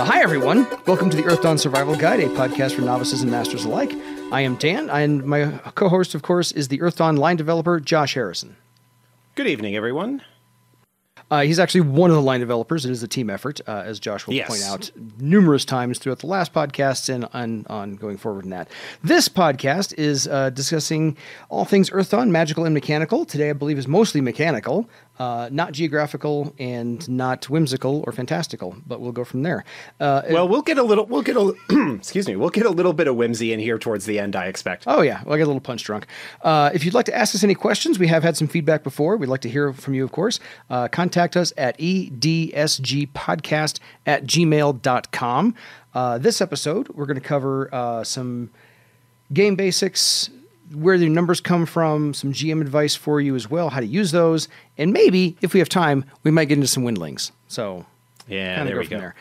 Hi, everyone. Welcome to the Earthdawn Survival Guide, a podcast for novices and masters alike. I am Dan, and my co-host, of course, is the Earthdawn line developer, Josh Harrison. Good evening, everyone. He's actually one of the line developers. It is a team effort, as Josh will point out numerous times throughout the last podcasts and on going forward in that. This podcast is discussing all things Earthdawn, magical and mechanical. Today, I believe, is mostly mechanical, not geographical and not whimsical or fantastical, but we'll go from there. We'll get a excuse me, we'll get a little bit of whimsy in here towards the end, I expect. Oh, yeah. Well, I get a little punch drunk. If you'd like to ask us any questions, we have had some feedback before. We'd like to hear from you, of course. Contact us at edsgpodcast@gmail.com. This episode, we're going to cover some game basics, where the numbers come from, some GM advice for you as well, how to use those, and maybe, if we have time, we might get into some windlings. So, yeah, there we go. There.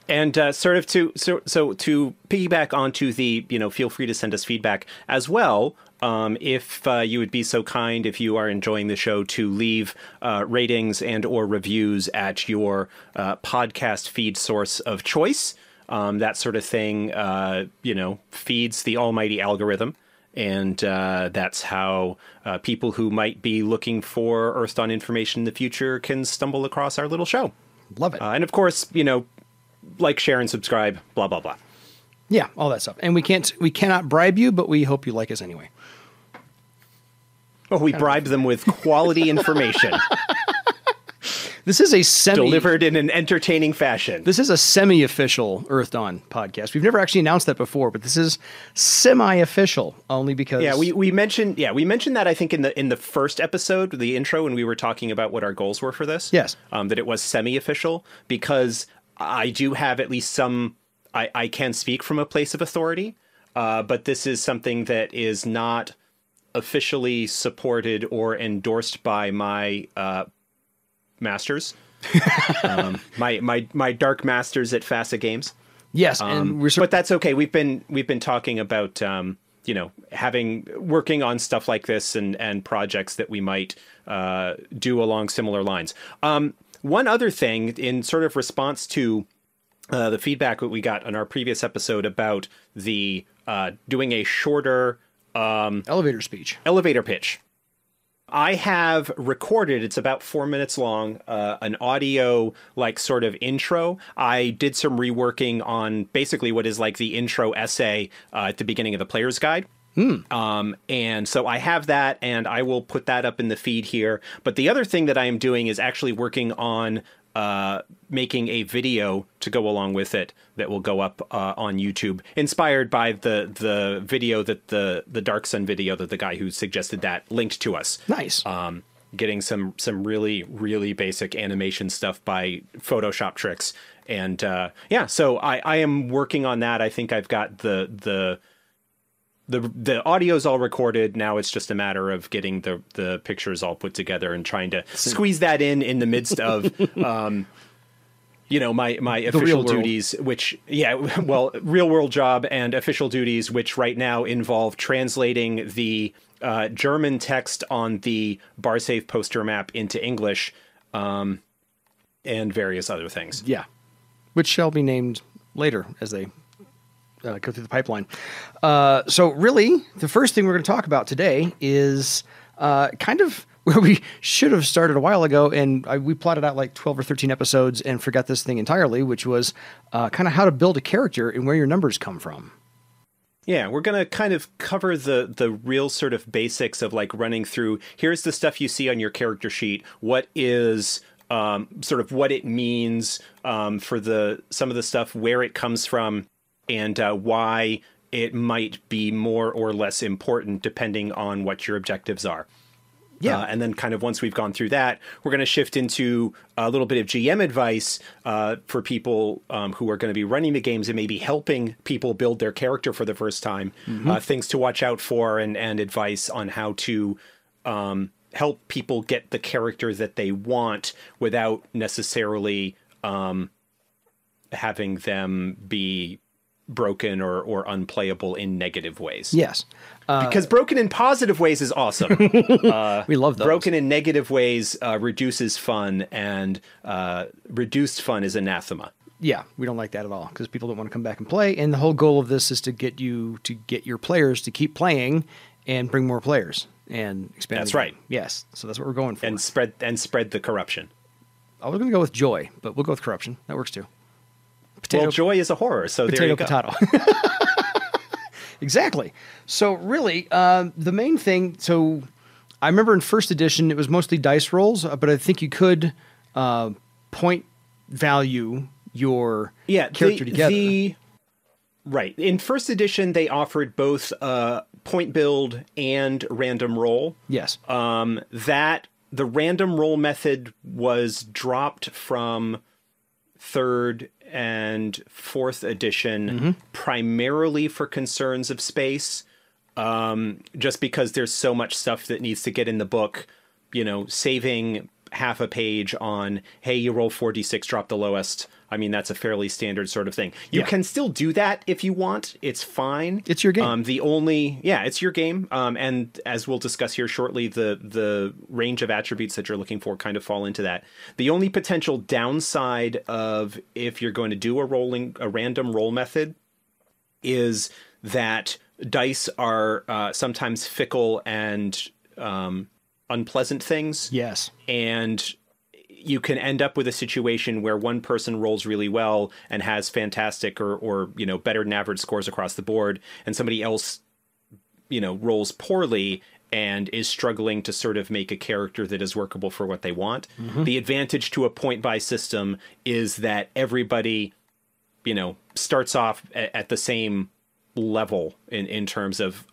And sort of to piggyback onto the, feel free to send us feedback as well. If you would be so kind, if you are enjoying the show, to leave ratings and or reviews at your podcast feed source of choice. That sort of thing, feeds the almighty algorithm. And that's how people who might be looking for Earthdawn information in the future can stumble across our little show. Love it. And of course, like, share, and subscribe, blah, blah, blah. Yeah, all that stuff. And we cannot bribe you, but we hope you like us anyway. Oh, we bribe them with quality information. This is a delivered in an entertaining fashion. This is a semi-official Earthdawn podcast. We've never actually announced that before, but this is semi-official only because we mentioned that, I think, in the first episode, the intro, when we were talking about what our goals were for this. Yes. That it was semi-official because I do have at least some. I can speak from a place of authority, but this is something that is not officially supported or endorsed by my masters, my dark masters at FASA Games. Yes, and but that's okay. We've been talking about working on stuff like this and projects that we might do along similar lines. One other thing, in sort of response to the feedback that we got on our previous episode about the doing a shorter elevator pitch. I have recorded, it's about 4 minutes long, an audio, like, sort of intro. I did some reworking on basically what is like the intro essay at the beginning of the player's guide. And so I have that, and I will put that up in the feed here. But the other thing that I am doing is actually working on making a video to go along with it that will go up on YouTube, inspired by the video that the Dark Sun video that the guy who suggested that linked to us. Nice. Getting some really, really basic animation stuff by Photoshop tricks. And so I am working on that. I think I've got the audio's all recorded. Now it's just a matter of getting the pictures all put together and trying to squeeze that in the midst of, my official duties, which, real world job and official duties, which right now involve translating the German text on the Barsafe poster map into English, and various other things. Yeah. Which shall be named later as they go through the pipeline. So really, the first thing we're going to talk about today is kind of where we should have started a while ago, and we plotted out like 12 or 13 episodes and forgot this thing entirely, which was kind of how to build a character and where your numbers come from. Yeah, we're going to kind of cover the real sort of basics of, like, running through, here's the stuff you see on your character sheet, what is sort of what it means for some of the stuff, where it comes from, and why it might be more or less important depending on what your objectives are. Yeah. And then kind of once we've gone through that, we're going to shift into a little bit of GM advice for people who are going to be running the games and maybe helping people build their character for the first time. Mm-hmm. Things to watch out for and advice on how to help people get the character that they want without necessarily having them be broken or unplayable in negative ways. Yes. Because broken in positive ways is awesome. We love those. Broken in negative ways reduces fun, and reduced fun is anathema. Yeah, we don't like that at all because people don't want to come back and play. And the whole goal of this is to get your players to keep playing and bring more players and expand. That's right. Yes, so that's what we're going for. And spread the corruption. I was going to go with joy, but we'll go with corruption. That works too. Well, joy is a horror, so there you go. Potato. Exactly. So really, the main thing. So I remember in first edition it was mostly dice rolls, but I think you could point value your character together. Right. In first edition, they offered both point build and random roll. Yes. The random roll method was dropped from third and fourth edition primarily for concerns of space, just because there's so much stuff that needs to get in the book, saving half a page on, hey, you roll 4d6, drop the lowest. I mean, that's a fairly standard sort of thing. You can still do that if you want. It's fine. It's your game. It's your game. And as we'll discuss here shortly, the range of attributes that you're looking for kind of fall into that. The only potential downside of if you're going to do a random roll method is that dice are sometimes fickle and unpleasant things. Yes. And you can end up with a situation where one person rolls really well and has fantastic or better than average scores across the board, and somebody else rolls poorly and is struggling to sort of make a character that is workable for what they want. The advantage to a point buy system is that everybody starts off at the same level in terms of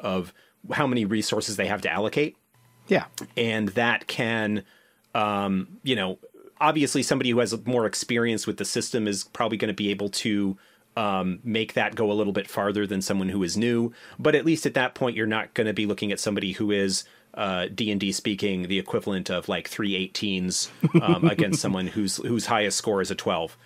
how many resources they have to allocate. Yeah. And that can obviously somebody who has more experience with the system is probably going to be able to make that go a little bit farther than someone who is new. But at least at that point, you're not going to be looking at somebody who is D&D speaking the equivalent of like 3 18s against someone whose highest score is a 12.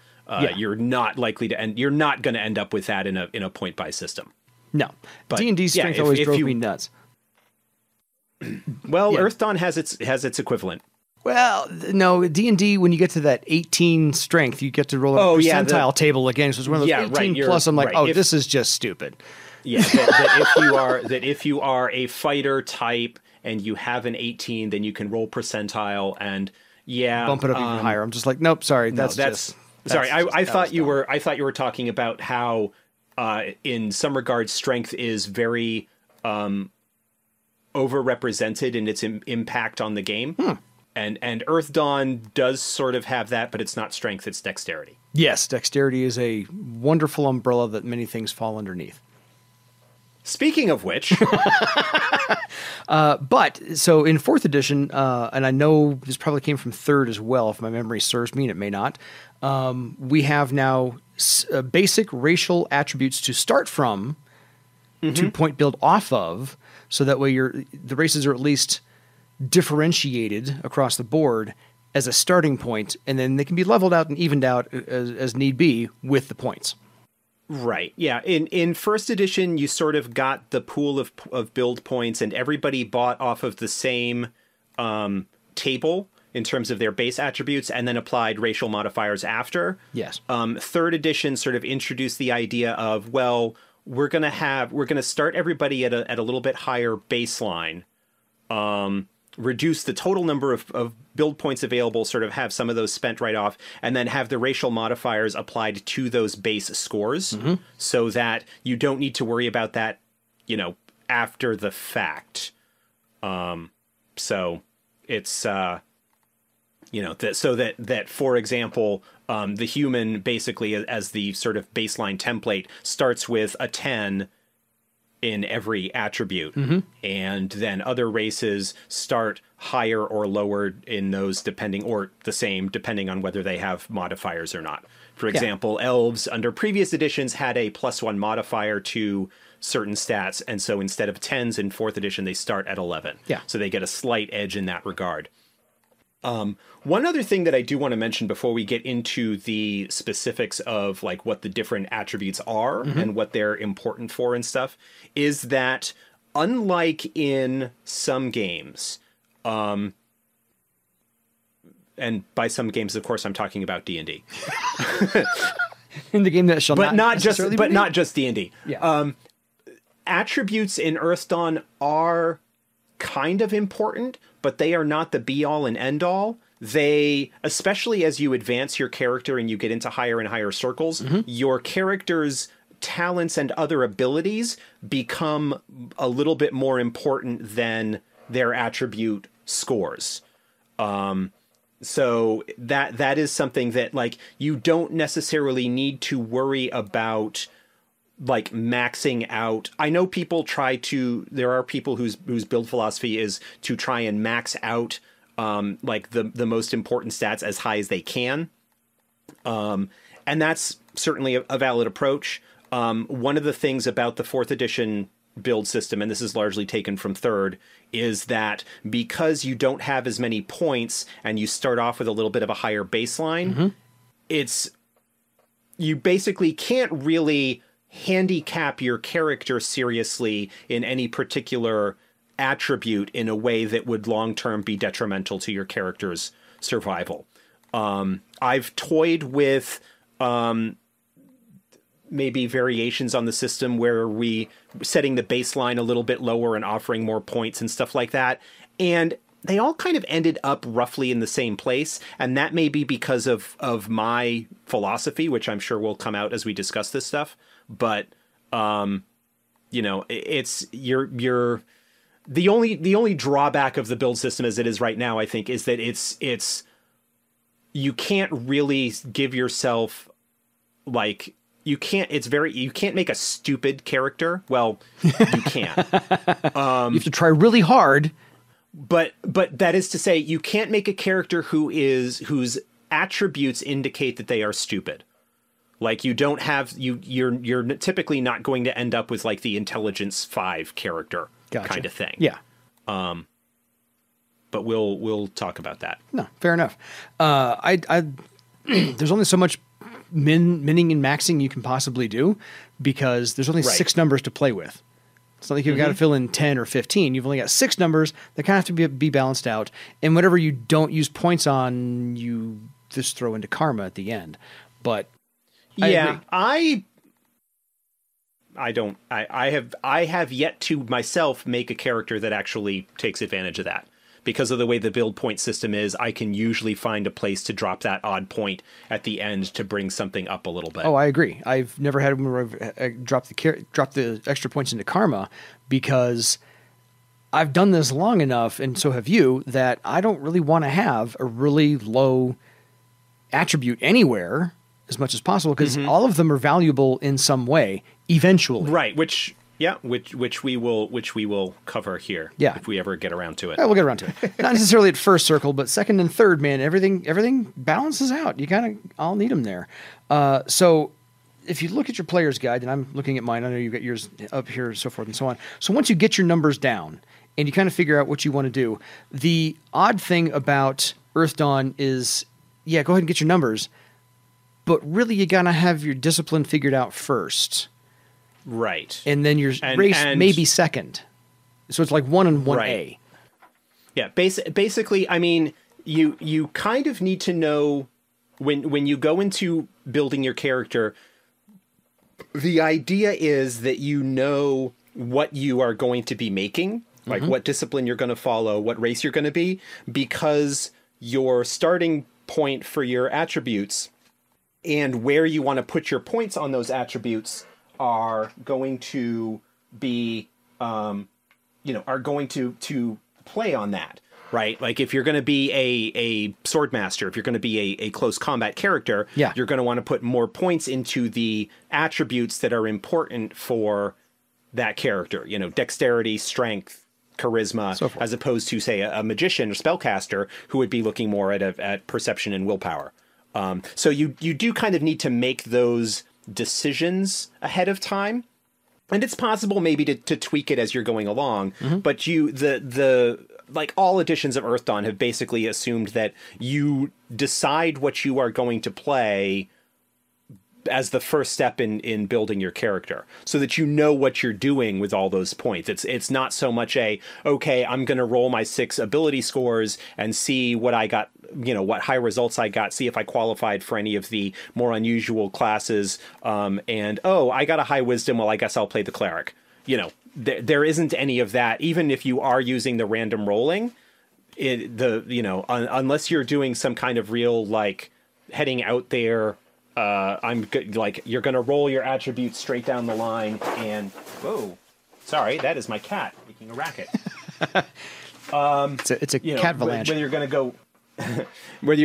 You're not likely to end. You're not going to end up with that in a point buy system. No, but D&D strength always drove me nuts. Well, Earthdawn has its equivalent. Well, no, D&D, when you get to that 18 strength, you get to roll a percentile table again. So it's one of those 18 plus. I'm like, this is just stupid. Yeah, that if you are a fighter type and you have an 18, then you can roll percentile and bump it up even higher. I'm just like, nope, sorry, I thought you were talking about how in some regards strength is very overrepresented in its impact on the game. And Earthdawn does sort of have that, but it's not strength, it's dexterity. Yes, dexterity is a wonderful umbrella that many things fall underneath. Speaking of which... but, so in 4th edition, and I know this probably came from 3rd as well, if my memory serves me, and it may not, we have now basic racial attributes to start from, to point build off of, so that way the races are at least differentiated across the board as a starting point, and then they can be leveled out and evened out as need be with the points. Right. Yeah. In first edition, you sort of got the pool of build points, and everybody bought off of the same table in terms of their base attributes, and then applied racial modifiers after. Yes. Third edition sort of introduced the idea of, well, we're going to start everybody at a little bit higher baseline. Reduce the total number of build points available, sort of have some of those spent right off, and then have the racial modifiers applied to those base scores so that you don't need to worry about that, after the fact. So it's, so that, for example, the human basically as the sort of baseline template starts with a 10 in every attribute, and then other races start higher or lower in those depending on whether they have modifiers or not. For example, elves under previous editions had a +1 modifier to certain stats, and so instead of 10s in 4th edition, they start at 11. So they get a slight edge in that regard. One other thing that I do want to mention before we get into the specifics of like what the different attributes are and what they're important for and stuff is that unlike in some games, and by some games, of course, I'm talking about D&D. in the game that shall not just D&D. Yeah. Attributes in Earthdawn are kind of important, but they are not the be all and end all. They, especially as you advance your character and you get into higher and higher circles, your character's talents and other abilities become a little bit more important than their attribute scores. So that is something that, like, you don't necessarily need to worry about, like, maxing out. I know people there are people whose build philosophy is to try and max out like the most important stats as high as they can. And that's certainly a valid approach. One of the things about the 4th edition build system, and this is largely taken from 3rd, is that because you don't have as many points and you start off with a little bit of a higher baseline, you basically can't really handicap your character seriously in any particular attribute in a way that would long-term be detrimental to your character's survival. I've toyed with maybe variations on the system where we setting the baseline a little bit lower and offering more points and stuff like that. And they all kind of ended up roughly in the same place. And that may be because of my philosophy, which I'm sure will come out as we discuss this stuff. But, it's the only drawback of the build system as it is right now, I think, is that you can't really give yourself, like, you can't make a stupid character. Well, you can. You have to try really hard. But that is to say, you can't make a character whose attributes indicate that they are stupid. Like, you don't have, you're typically not going to end up with, like, the intelligence 5 character kind of thing. Yeah. But we'll talk about that. No, fair enough. There's only so much minning and maxing you can possibly do, because there's only 6 numbers to play with. It's not like you've got to fill in 10 or 15. You've only got 6 numbers that kind of have to be balanced out. And whatever you don't use points on, you just throw into karma at the end. But yeah, I have yet to myself make a character that actually takes advantage of that. Because of the way the build point system is, I can usually find a place to drop that odd point at the end to bring something up a little bit. Oh, I agree. I've never had one where I've dropped the extra points into karma, because I've done this long enough, and so have you, that I don't really want to have a really low attribute anywhere as much as possible, because all of them are valuable in some way eventually. Right, which we will cover here. Yeah. If we ever get around to it. Yeah, we'll get around to it. Not necessarily at first circle, but second and third, man, everything balances out. You kind of all need them there. So if you look at your player's guide, and I'm looking at mine, I know you've got yours up here, so forth and so on. So once you get your numbers down and you kind of figure out what you want to do, the odd thing about Earthdawn is, yeah, go ahead and get your numbers, but really you got to have your discipline figured out first. Right. And then your race may be second. So it's like 1 and 1A. Right. Yeah, basically, I mean, you kind of need to know when you go into building your character, the idea is that you know what you are going to be making, like what discipline you're going to follow, what race you're going to be, because your starting point for your attributes and where you want to put your points on those attributes are going to be, are going to play on that, right? Like, if you're going to be a sword master, if you're going to be a close combat character, you're going to want to put more points into the attributes that are important for that character. You know, dexterity, strength, charisma, so as opposed to, say, a magician or spellcaster who would be looking more at perception and willpower. So you do kind of need to make those decisions ahead of time, and it's possible maybe to tweak it as you're going along, but the like all editions of Earthdawn have basically assumed that you decide what you are going to play as the first step in building your character, so that you know what you're doing with all those points. It's not so much okay, I'm going to roll my 6 ability scores and see what I got, what high results I got, see if I qualified for any of the more unusual classes. And, I got a high wisdom. Well, I guess I'll play the cleric. There isn't any of that. Even if you are using the random rolling, unless you're doing some kind of real, like, heading out there, you're going to roll your attributes straight down the line and, whoa, sorry, that is my cat making a racket. It's a cat avalanche. Whether you're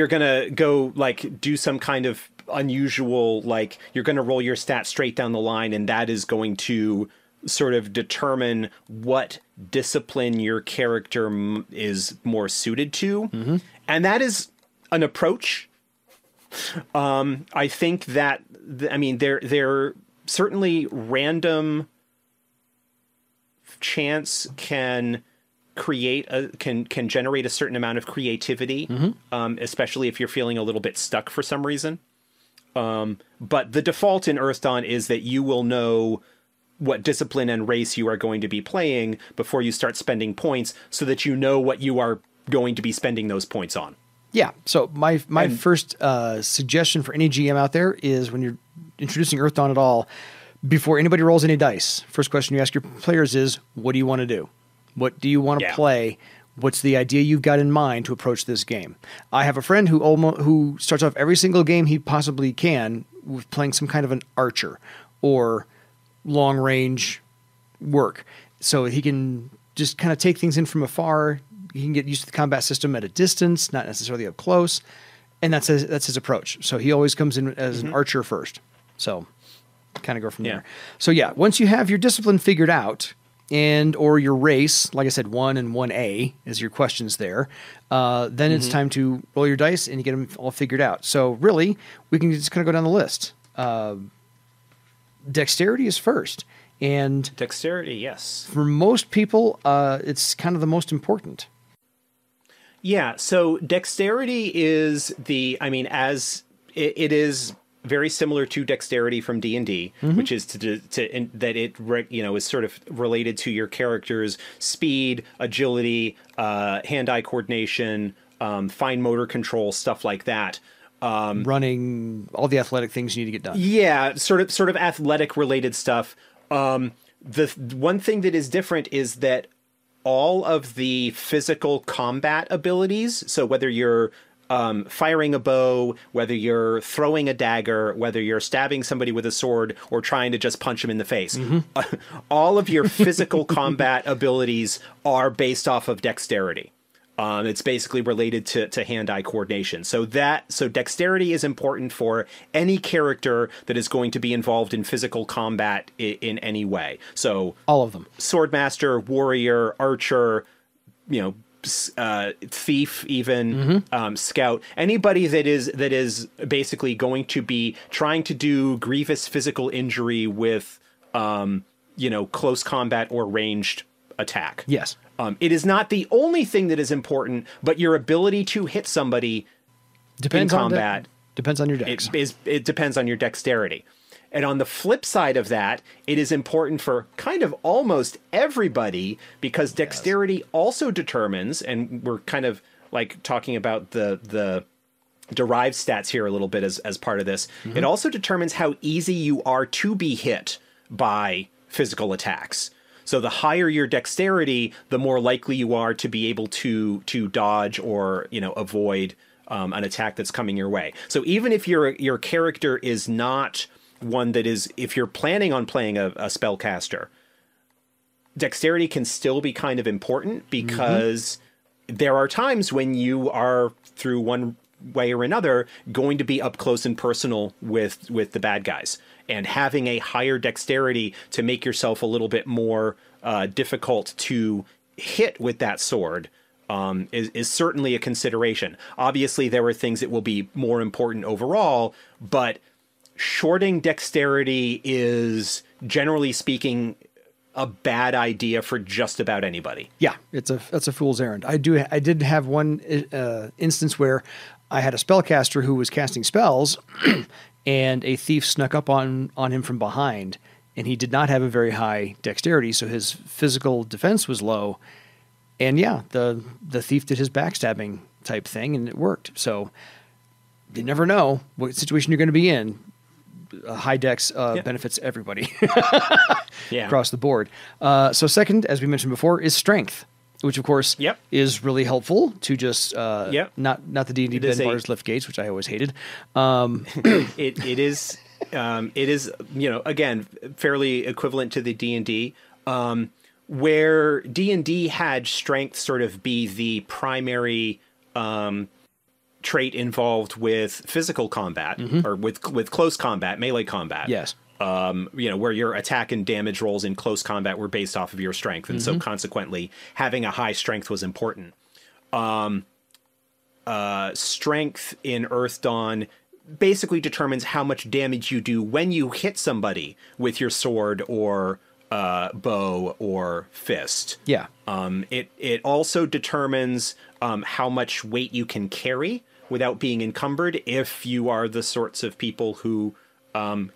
going to go, like, do some kind of unusual, like, you're going to roll your stats straight down the line, and that is going to sort of determine what discipline your character is more suited to. Mm-hmm. And that is an approach. I think that, there certainly random chance can can generate a certain amount of creativity, especially if you're feeling a little bit stuck for some reason. But the default in Earthdawn is that you will know what discipline and race you are going to be playing before you start spending points, so that you know what you are going to be spending those points on. Yeah. So my first suggestion for any GM out there is, when you're introducing Earthdawn at all, before anybody rolls any dice, first question you ask your players is, what do you want to do? What do you want to play? What's the idea you've got in mind to approach this game? I have a friend who starts off every single game he possibly can with playing some kind of an archer or long range work. So he can just kind of take things in from afar. He can get used to the combat system at a distance, not necessarily up close. And that's his approach. So he always comes in as an archer first. So kind of go from there. So once you have your discipline figured out, or your race, like I said, 1 and 1A is your questions there, then it's time to roll your dice and you get them all figured out. So really, we can just kind of go down the list. Dexterity is first. And dexterity, yes. For most people, it's kind of the most important. Yeah, so dexterity is as it is very similar to dexterity from D&D, which is that it is sort of related to your character's speed, agility, hand-eye coordination, fine motor control, stuff like that. Running, all the athletic things you need to get done. Yeah, sort of athletic related stuff. The one thing that is different is that all of the physical combat abilities, so whether you're firing a bow, whether you're throwing a dagger, whether you're stabbing somebody with a sword or trying to just punch them in the face, all of your physical combat abilities are based off of dexterity. It's basically related to hand-eye coordination. So dexterity is important for any character that is going to be involved in physical combat in any way. So all of them: swordmaster, warrior, archer, thief, even scout. Anybody that is basically going to be trying to do grievous physical injury with close combat or ranged attack. Yes. It is not the only thing that is important, but your ability to hit somebody depends in combat depends on your dex. It depends on your dexterity. And on the flip side of that, it is important for kind of almost everybody, because dexterity also determines, and we're kind of like talking about the derived stats here a little bit as part of this. It also determines how easy you are to be hit by physical attacks. So the higher your dexterity, the more likely you are to be able to dodge or avoid an attack that's coming your way. So even if your character is not one that is, if you're planning on playing a spellcaster, dexterity can still be kind of important, because there are times when you are, through one way or another, going to be up close and personal with the bad guys. And having a higher dexterity to make yourself a little bit more difficult to hit with that sword is certainly a consideration. Obviously, there are things that will be more important overall, but shorting dexterity is, generally speaking, a bad idea for just about anybody. Yeah, that's a fool's errand. I did have one instance where I had a spellcaster who was casting spells, and a thief snuck up on him from behind, and he did not have a very high dexterity, so his physical defense was low. And the thief did his backstabbing type thing, and it worked. So you never know what situation you're going to be in. High dex benefits everybody across the board. So second, as we mentioned before, is strength, which of course is really helpful to just not the D&D bend bars lift gates, which I always hated. It is again fairly equivalent to the D&D, where D&D had strength sort of be the primary trait involved with physical combat or with close combat, melee combat. Yes. Where your attack and damage rolls in close combat were based off of your strength. And so consequently having a high strength was important. Strength in Earthdawn basically determines how much damage you do when you hit somebody with your sword or bow or fist. Yeah. It also determines how much weight you can carry without being encumbered, if you are the sorts of people who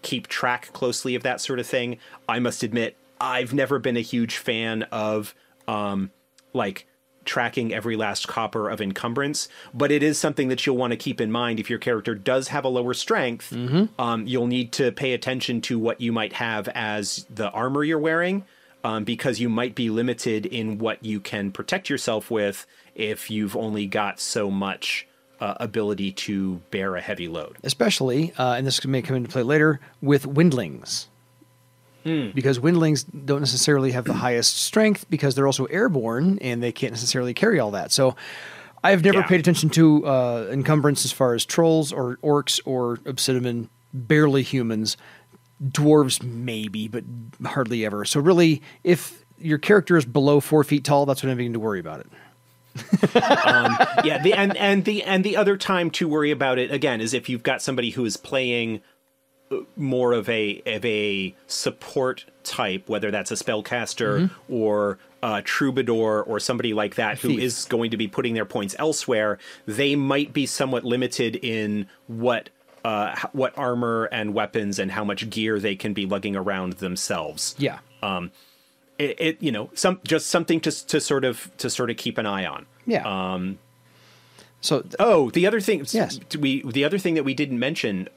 keep track closely of that sort of thing. I must admit, I've never been a huge fan of tracking every last copper of encumbrance, but it is something that you'll want to keep in mind. If your character does have a lower strength, you'll need to pay attention to what you might have as the armor you're wearing, because you might be limited in what you can protect yourself with if you've only got so much ability to bear a heavy load. Especially, and this may come into play later, with windlings. Because windlings don't necessarily have the highest strength because they're also airborne and they can't necessarily carry all that. So I've never paid attention to encumbrance as far as trolls or orcs or obsidian, barely humans. Dwarves maybe, but hardly ever. So really, if your character is below 4 feet tall, that's when I'm beginning to worry about it. The other time to worry about it again is if you've got somebody who is playing more of a support type, whether that's a spellcaster or a troubadour or somebody like that who is going to be putting their points elsewhere. They might be somewhat limited in what armor and weapons and how much gear they can be lugging around themselves. Yeah. Something to sort of keep an eye on. Yeah. The other thing, the other thing that we didn't mention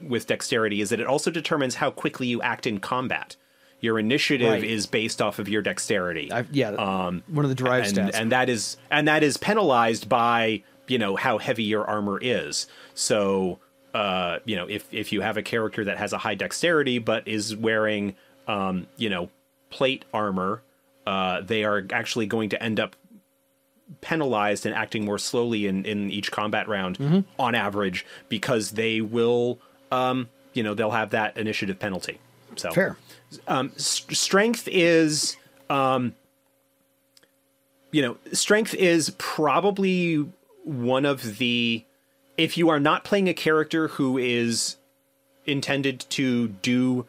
with dexterity is that it also determines how quickly you act in combat. Your initiative is based off of your dexterity. One of the derived stats, and that is penalized by how heavy your armor is. So if you have a character that has a high dexterity but is wearing plate armor, they are actually going to end up penalized and acting more slowly in each combat round on average, because they will they'll have that initiative penalty. So fair. Strength is strength is probably one of the, if you are not playing a character who is intended to do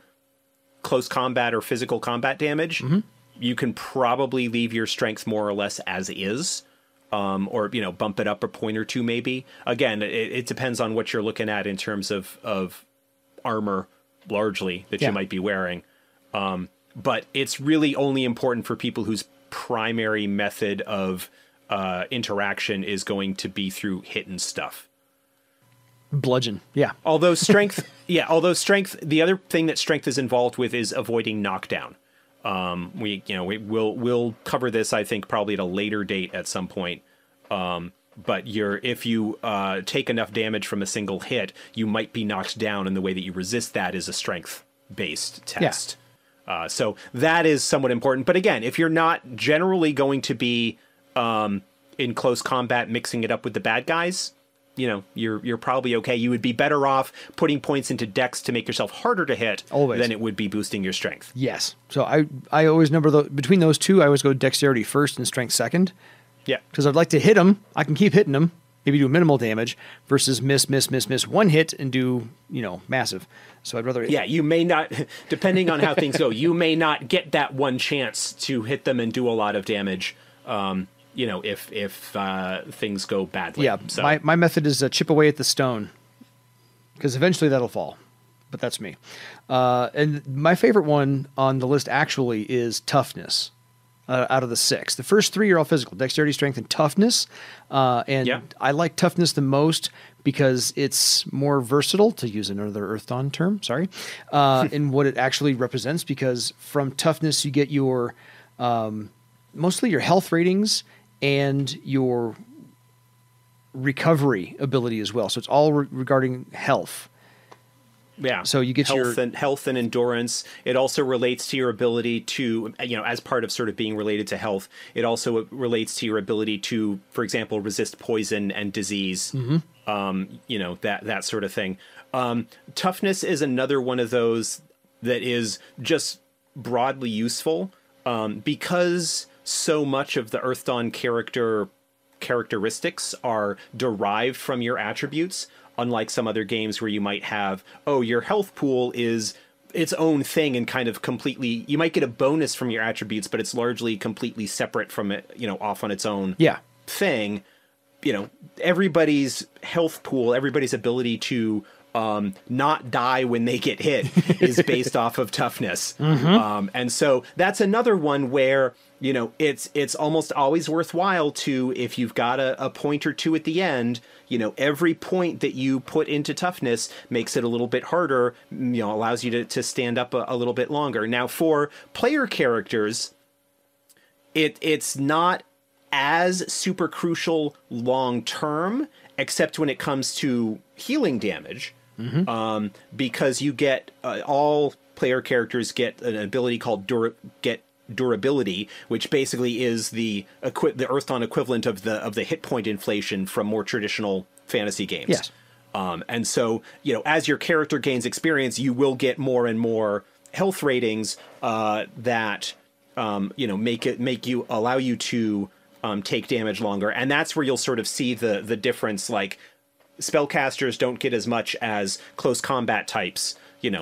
close combat or physical combat damage, you can probably leave your strength more or less as is, or bump it up a point or two maybe. Again, it depends on what you're looking at in terms of armor, largely, that you might be wearing. But it's really only important for people whose primary method of interaction is going to be through hitting stuff. Bludgeon, Although strength, the other thing that strength is involved with is avoiding knockdown. We'll cover this, I think, probably at a later date at some point. But if you take enough damage from a single hit, you might be knocked down, and the way that you resist that is a strength-based test. So that is somewhat important. But again, if you're not generally going to be in close combat mixing it up with the bad guys, you're probably okay. You would be better off putting points into dex to make yourself harder to hit than it would be boosting your strength. Yes. So I always number between those two, I always go dexterity first and strength second. Yeah. Because I'd like to hit them. I can keep hitting them, maybe do minimal damage, versus miss one hit and do, massive. So I'd rather... Yeah, you may not, depending on how things go, you may not get that one chance to hit them and do a lot of damage, if things go badly. Yeah, so my method is chip away at the stone, because eventually that'll fall. But that's me. And my favorite one on the list actually is toughness. out of the 6. The first 3 are all physical: dexterity, strength, and toughness. I like toughness the most because it's more versatile, to use another Earthdawn term, in what it actually represents, because from toughness you get your mostly your health ratings and your recovery ability as well. So it's all regarding health. Yeah. So you get health and endurance. It also relates to your ability to, as part of sort of being related to health, it also relates to your ability to, for example, resist poison and disease. That sort of thing. Toughness is another one of those that is just broadly useful, because so much of the Earthdawn characteristics are derived from your attributes. Unlike some other games where you might have, your health pool is its own thing and kind of completely, you might get a bonus from your attributes, but it's largely completely separate from it, off on its own thing. Everybody's health pool, everybody's ability to not die when they get hit is based off of toughness. And so that's another one where, it's almost always worthwhile to, if you've got a point or two at the end, every point that you put into toughness makes it a little bit harder, allows you to stand up a little bit longer. Now, for player characters, it's not as super crucial long term, except when it comes to healing damage, because you get all player characters get an ability called durability, which basically is the Earthdawn equivalent of the hit point inflation from more traditional fantasy games. Yes. And so, as your character gains experience, you will get more and more health ratings that allow you to take damage longer. And that's where you'll sort of see the difference. Like, spellcasters don't get as much as close combat types,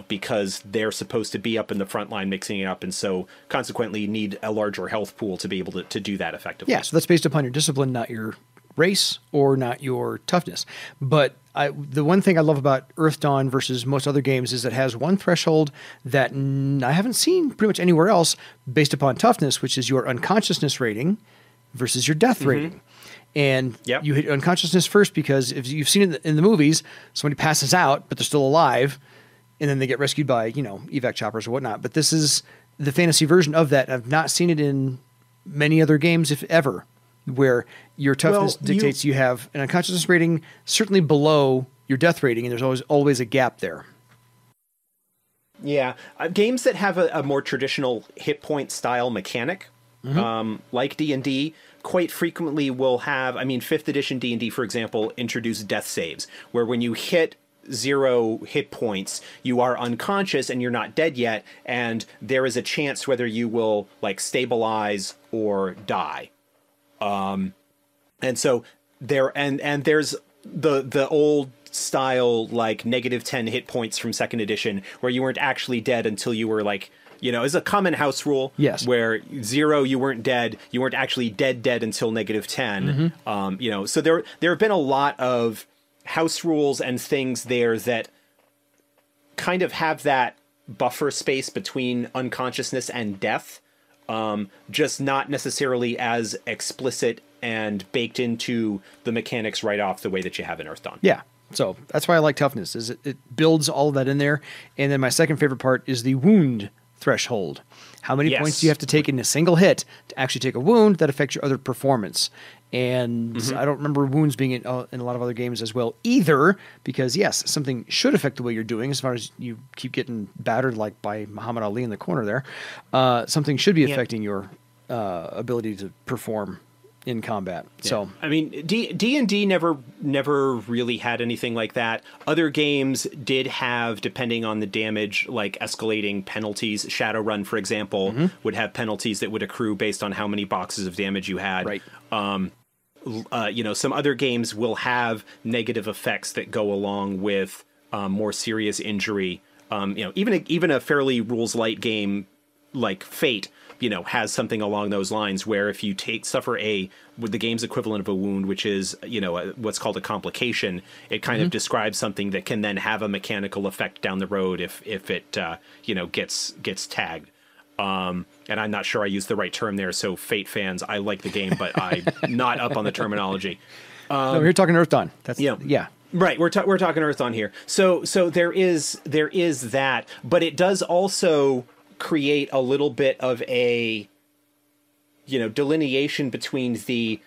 because they're supposed to be up in the front line mixing it up, and so consequently need a larger health pool to be able to do that effectively. Yeah, so that's based upon your discipline, not your race or not your toughness. But the one thing I love about Earthdawn versus most other games is it has one threshold that I haven't seen pretty much anywhere else based upon toughness, which is your unconsciousness rating versus your death rating. And you hit unconsciousness first because if you've seen it in the movies, somebody passes out, but they're still alive, and then they get rescued by, evac choppers or whatnot. But this is the fantasy version of that. I've not seen it in many other games, if ever, where your toughness dictates you have an unconsciousness rating certainly below your death rating, and there's always a gap there. Yeah. Games that have a more traditional hit point style mechanic, like D&D, quite frequently will have, 5th edition D&D, for example, introduced death saves, where when you hit 0 hit points, you are unconscious and you're not dead yet, and there is a chance whether you will stabilize or die. And so there's the old style -10 hit points from 2nd edition where you weren't actually dead until you were is a common house rule. Yes. Where 0, you weren't dead. You weren't actually dead until -10. So there have been a lot of house rules and things there that kind of have that buffer space between unconsciousness and death, just not necessarily as explicit and baked into the mechanics right off the way that you have in Earthdawn. Yeah. So that's why I like toughness, is it builds all of that in there. And then my second favorite part is the wound threshold. How many points do you have to take in a single hit to actually take a wound that affects your other performance? And I don't remember wounds being in a lot of other games as well either, because yes, something should affect the way you're doing as far as you keep getting battered like by Muhammad Ali in the corner there. Something should be affecting your ability to perform in combat. Yeah. So D&D never really had anything like that. Other games did have, depending on the damage, escalating penalties. Shadowrun, for example, would have penalties that would accrue based on how many boxes of damage you had. Right. Some other games will have negative effects that go along with more serious injury. Even a fairly rules light game like Fate, has something along those lines where if you suffer with the game's equivalent of a wound, which is, what's called a complication, it kind of describes something that can then have a mechanical effect down the road if it, gets tagged. And I'm not sure I used the right term there. So Fate fans, I like the game, but I'm not up on the terminology. No, we're talking Earthdawn. That's yeah. Right, we're talking Earthdawn here. So there is that, but it does also create a little bit of a delineation between the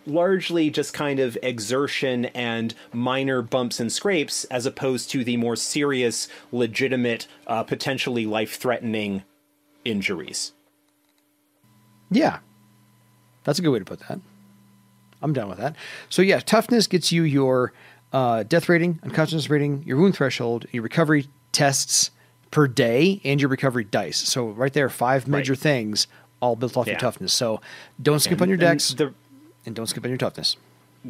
largely just kind of exertion and minor bumps and scrapes, as opposed to the more serious, legitimate, potentially life-threatening injuries. Yeah, that's a good way to put that. I'm done with that. So yeah, toughness gets you your death rating, unconsciousness rating, your wound threshold, your recovery tests per day, and your recovery dice. So right there, 5 major things all built off your toughness. So don't skip on your dex, and don't skip on your toughness.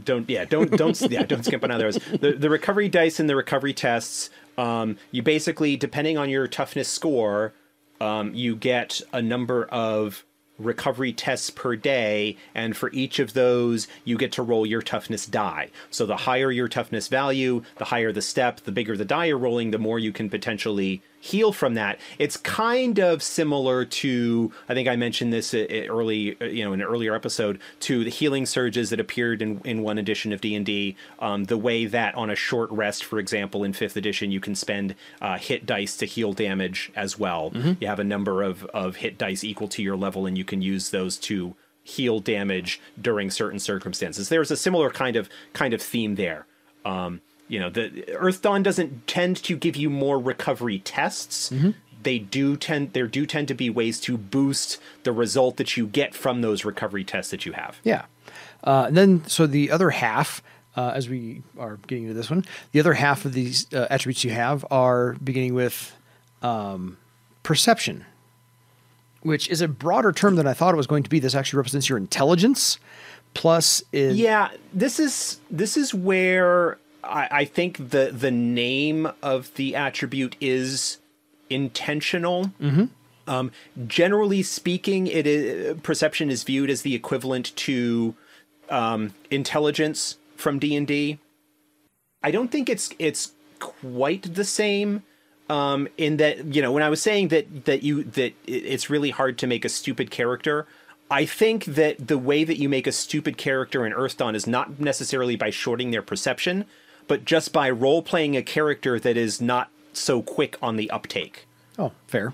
Don't skip on others. The recovery dice and the recovery tests, you basically, depending on your toughness score, you get a number of recovery tests per day, and for each of those you get to roll your toughness die. So the higher your toughness value, the higher the step, the bigger the die you're rolling, the more you can potentially heal from that. It's kind of similar to, I think I mentioned this early, in an earlier episode, to the healing surges that appeared in one edition of D&D. The way that on a short rest, for example, in 5th edition, you can spend hit dice to heal damage as well. Mm-hmm. You have a number of hit dice equal to your level, and you can use those to heal damage during certain circumstances. There's a similar kind of theme there. The Earthdawn doesn't tend to give you more recovery tests. Mm-hmm. There do tend to be ways to boost the result that you get from those recovery tests that you have. Yeah. Then the other half, as we are getting into this one, the other half of these attributes you have are beginning with perception, which is a broader term than I thought it was going to be. This actually represents your intelligence. Plus is this is where I think the name of the attribute is intentional. Mm-hmm. Generally speaking, perception is viewed as the equivalent to intelligence from D&D. I don't think it's quite the same. In that, when I was saying that it's really hard to make a stupid character, I think that the way that you make a stupid character in Earthdawn is not necessarily by shorting their perception, but just by role-playing a character that is not so quick on the uptake. Oh, fair.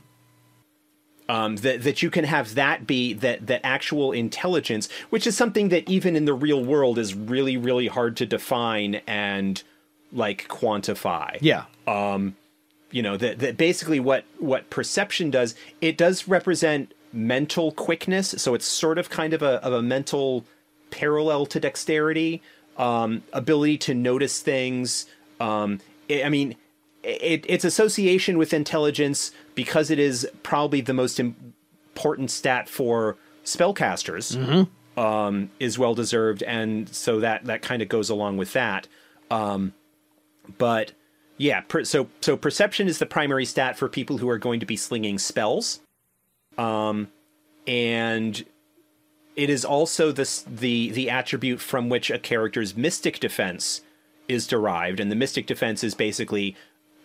That you can have that be that actual intelligence, which is something that even in the real world is really, really hard to define and quantify. Yeah. That basically what perception does, it does represent mental quickness. So it's sort of kind of a mental parallel to dexterity, ability to notice things. Its association with intelligence, because it is probably the most important stat for spellcasters, mm-hmm. Is well deserved, and so that kind of goes along with that. But yeah, so perception is the primary stat for people who are going to be slinging spells, and it is also the attribute from which a character's mystic defense is derived, and the mystic defense is basically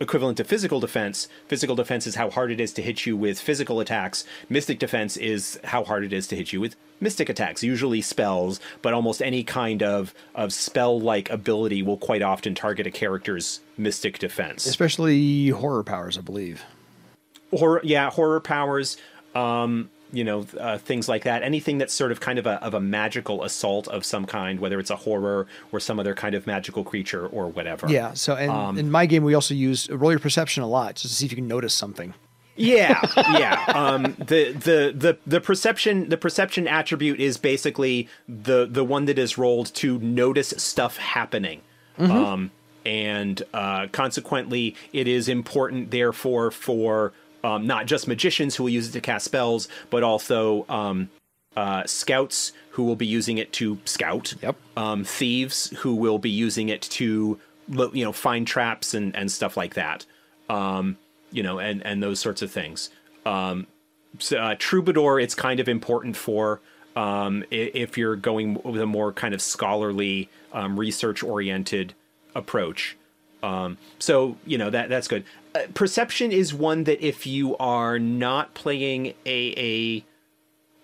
equivalent to physical defense. Physical defense is how hard it is to hit you with physical attacks. Mystic defense is how hard it is to hit you with mystic attacks, usually spells, but almost any kind of spell-like ability will quite often target a character's mystic defense. Especially horror powers, I believe. Horror powers, things like that. Anything that's sort of kind of a magical assault of some kind, whether it's a horror or some other kind of magical creature or whatever. Yeah. So, in my game, we also use roll your perception a lot just to see if you can notice something. Yeah. The perception attribute is basically the one that is rolled to notice stuff happening. Mm-hmm. And consequently, it is important, therefore, for not just magicians who will use it to cast spells, but also scouts who will be using it to scout. Yep. Thieves who will be using it to find traps and stuff like that. And those sorts of things. Troubadour, it's kind of important for if you're going with a more kind of scholarly, research-oriented approach. That's good. Perception is one that if you are not playing a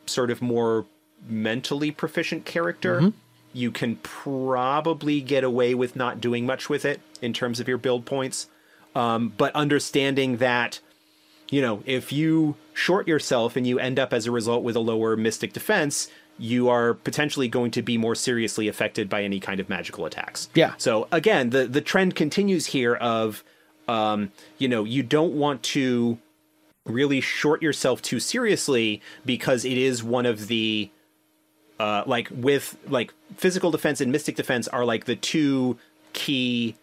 sort of more mentally proficient character, you can probably get away with not doing much with it in terms of your build points. But understanding that, you know, if you short yourself and you end up as a result with a lower mystic defense, you are potentially going to be more seriously affected by any kind of magical attacks. Yeah. So again, the trend continues here of, you know, you don't want to really short yourself too seriously, because it is one of the, like physical defense and mystic defense are like the two key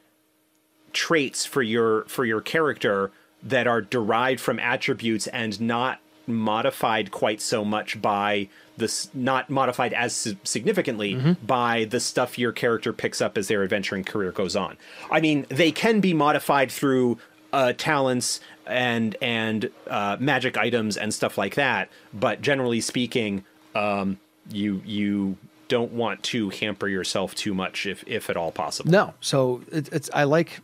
traits for your character that are derived from attributes and not modified quite so much by this, not modified as significantly by the stuff your character picks up as their adventuring career goes on. I mean, they can be modified through talents and magic items and stuff like that, but generally speaking, you don't want to hamper yourself too much if at all possible. No. So I like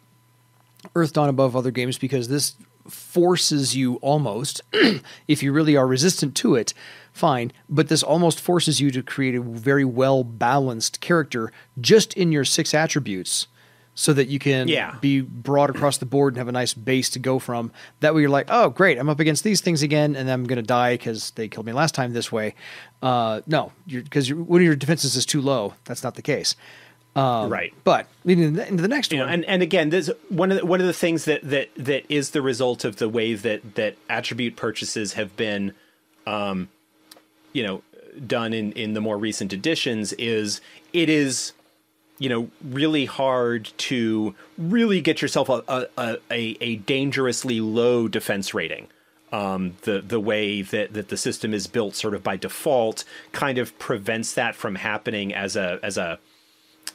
Earthdawn above other games because this forces you almost, if you really are resistant to it, fine, but this almost forces you to create a very well-balanced character just in your 6 attributes so that you can be broad across the board and have a nice base to go from. That way you're like, oh, great, I'm up against these things again, and I'm going to die because they killed me last time this way. No, because one of your defenses is too low. That's not the case. Right. But leading into the next one. And again, this one of the things that is the result of the way that attribute purchases have been, done in the more recent editions is it is, really hard to really get yourself a dangerously low defense rating. The way that the system is built sort of by default kind of prevents that from happening as a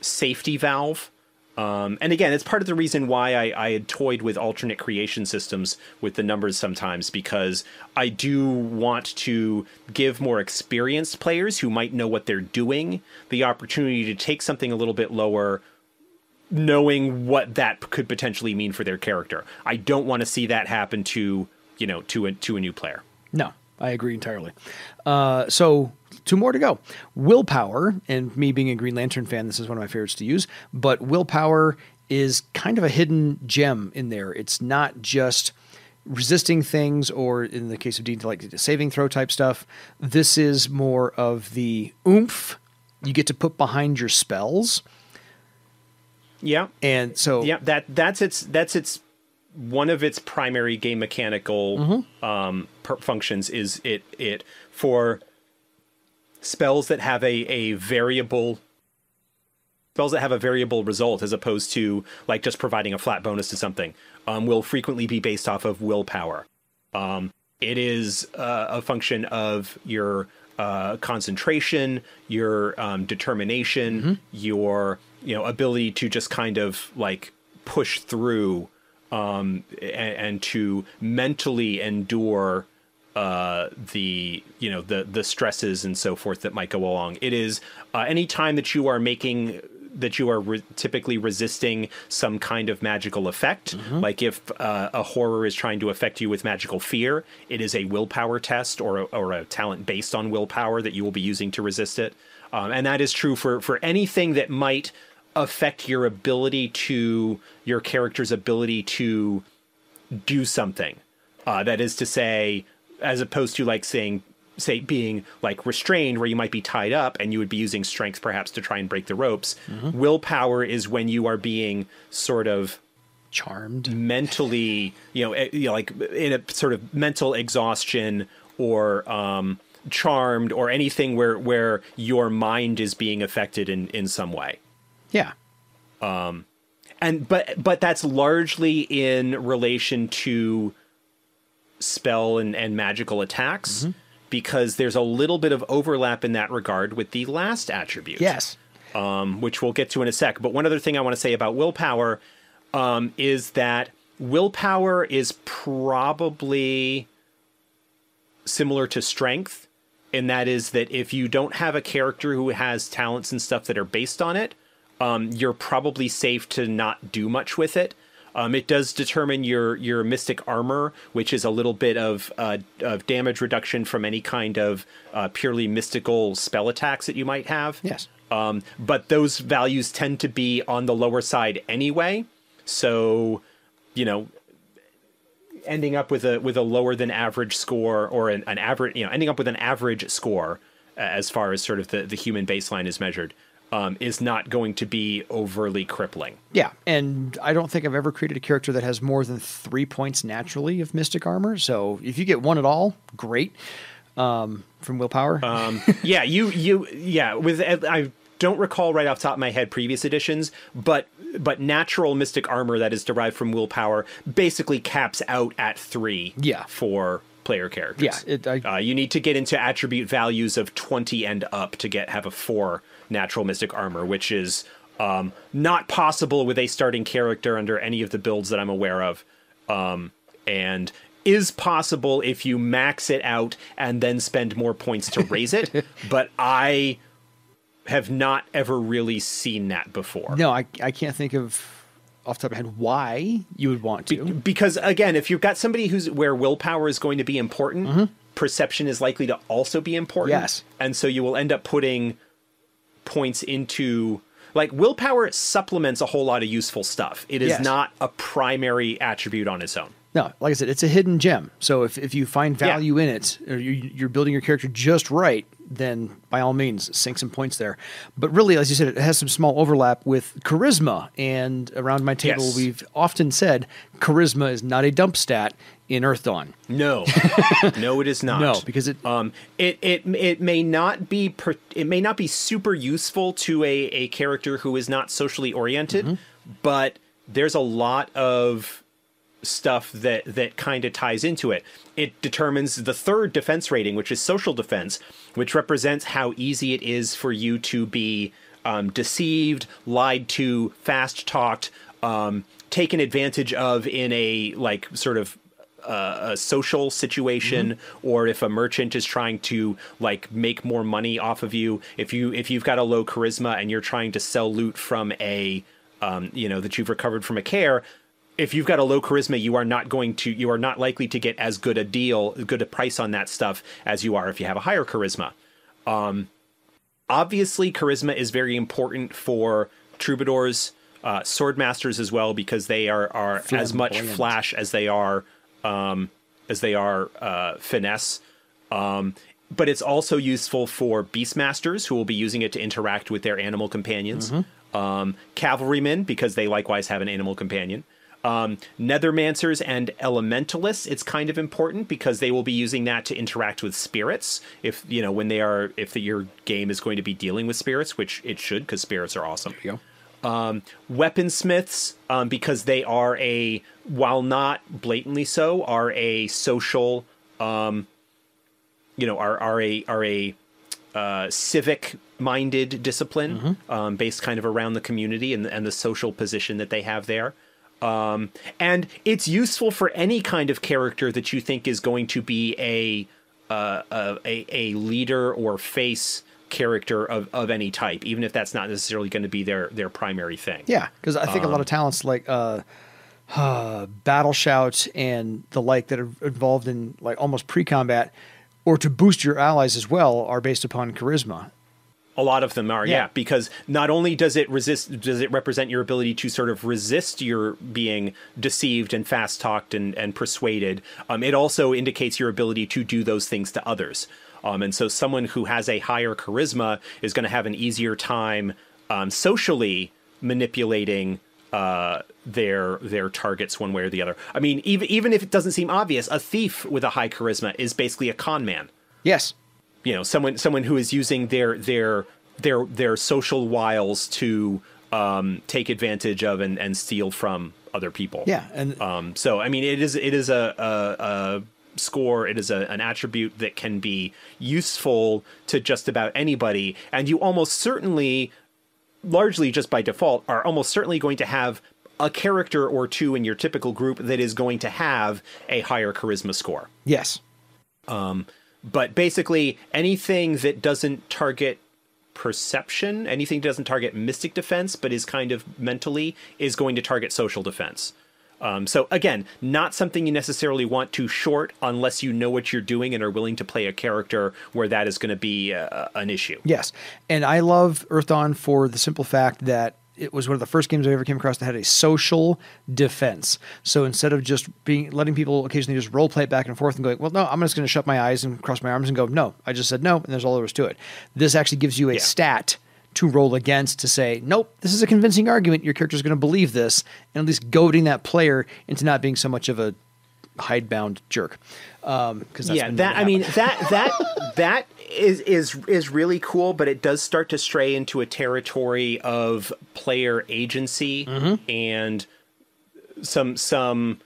safety valve. And again, it's part of the reason why I had toyed with alternate creation systems with the numbers sometimes, because I do want to give more experienced players who might know what they're doing the opportunity to take something a little bit lower, knowing what that could potentially mean for their character. I don't want to see that happen to a new player. No, I agree entirely. So 2 more to go. Willpower, and me being a Green Lantern fan, this is one of my favorites to use, but willpower is kind of a hidden gem in there. It's not just resisting things, or in the case of D&D, like saving throw type stuff. This is more of the oomph you get to put behind your spells. Yeah. And so that's its one of its primary game mechanical functions is it for spells that have a variable result, as opposed to like just providing a flat bonus to something, will frequently be based off of willpower. It is a function of your concentration, your determination, your ability to just kind of like push through and to mentally endure the stresses and so forth that might go along. It is any time that you are typically resisting some kind of magical effect, like if a horror is trying to affect you with magical fear, it is a willpower test or a talent based on willpower that you will be using to resist it. And that is true for anything that might affect your character's ability to do something. That is to say, as opposed to like say being like restrained, where you might be tied up and you would be using strength perhaps to try and break the ropes. Willpower is when you are being sort of charmed mentally, like in a sort of mental exhaustion, or charmed, or anything where your mind is being affected in some way. Yeah. But that's largely in relation to spell and magical attacks, because there's a little bit of overlap in that regard with the last attribute. Yes. Which we'll get to in a sec. But one other thing I want to say about willpower is that willpower is probably similar to strength, and that is that if you don't have a character who has talents and stuff that are based on it, you're probably safe to not do much with it. It does determine your mystic armor, which is a little bit of damage reduction from any kind of purely mystical spell attacks that you might have. Yes. But those values tend to be on the lower side anyway. So, ending up with a lower than average score, or an average, ending up with an average score as far as sort of the human baseline is measured, is not going to be overly crippling. Yeah, and I don't think I've ever created a character that has more than 3 points naturally of mystic armor. So if you get one at all, great. From willpower. I don't recall right off the top of my head previous editions, but natural mystic armor that is derived from willpower basically caps out at 3 for player characters. Yeah, you need to get into attribute values of 20 and up to have a 4 natural mystic armor, which is not possible with a starting character under any of the builds that I'm aware of, and is possible if you max it out and then spend more points to raise it, but I have not ever really seen that before. No, I can't think of off the top of my head why you would want to. Because again, if you've got somebody where willpower is going to be important, perception is likely to also be important. Yes. And so you will end up putting points into, like, willpower supplements a whole lot of useful stuff. It is not a primary attribute on its own. No, like I said, it's a hidden gem. So if you find value in it, or you're building your character just right, then by all means, sink some points there. But really, as you said, it has some small overlap with charisma. And around my table, we've often said charisma is not a dump stat in Earthdawn. No, no, it is not. No, because it may not be super useful to a character who is not socially oriented, but there's a lot of stuff that kind of ties into it. It determines the third defense rating, which is social defense, which represents how easy it is for you to be deceived, lied to, fast talked, taken advantage of in a sort of a social situation, or if a merchant is trying to make more money off of you. If you've got a low charisma and you're trying to sell loot from a that you've recovered from a care. If you've got a low charisma, you are not likely to get as good a price on that stuff as you are if you have a higher charisma. Obviously, charisma is very important for troubadours, sword masters as well, because they are as much flash as they are finesse. But it's also useful for beastmasters, who will be using it to interact with their animal companions. Cavalrymen, because they likewise have an animal companion. Nethermancers and elementalists, it's kind of important because they will be using that to interact with spirits if your game is going to be dealing with spirits, which it should, because spirits are awesome. There you go. Weaponsmiths, because they are while not blatantly so, are a social, are a civic-minded discipline, based kind of around the community and the social position that they have there. And it's useful for any kind of character that you think is going to be a leader or face character of any type, even if that's not necessarily going to be their primary thing. Yeah, because I think a lot of talents like battle shout and the like that are involved in almost pre-combat, or to boost your allies as well, are based upon charisma. A lot of them are, yeah, because not only does it represent your ability to sort of resist your being deceived and fast-talked and persuaded, it also indicates your ability to do those things to others. And so someone who has a higher charisma is going to have an easier time socially manipulating their targets one way or the other. I mean, even if it doesn't seem obvious, a thief with a high charisma is basically a con man. Yes. Someone who is using their social wiles to take advantage of and steal from other people. Yeah, and so I mean, it is a score. It is an attribute that can be useful to just about anybody, and you almost certainly, largely just by default, are almost certainly going to have a character or two in your typical group that is going to have a higher charisma score. Yes. But basically, anything that doesn't target perception, anything that doesn't target mystic defense, but is kind of mentally, is going to target social defense. So again, not something you necessarily want to short unless you know what you're doing and are willing to play a character where that is going to be an issue. Yes. And I love Earthdawn for the simple fact that it was one of the first games I ever came across that had a social defense. So instead of just letting people occasionally just role play it back and forth and going, well, no, I'm just going to shut my eyes and cross my arms and go, no, I just said no, and there's all there is to it. This actually gives you a stat to roll against to say, nope, this is a convincing argument. Your character's going to believe this, and at least goading that player into not being so much of a hidebound jerk. That is really cool, but it does start to stray into a territory of player agency and some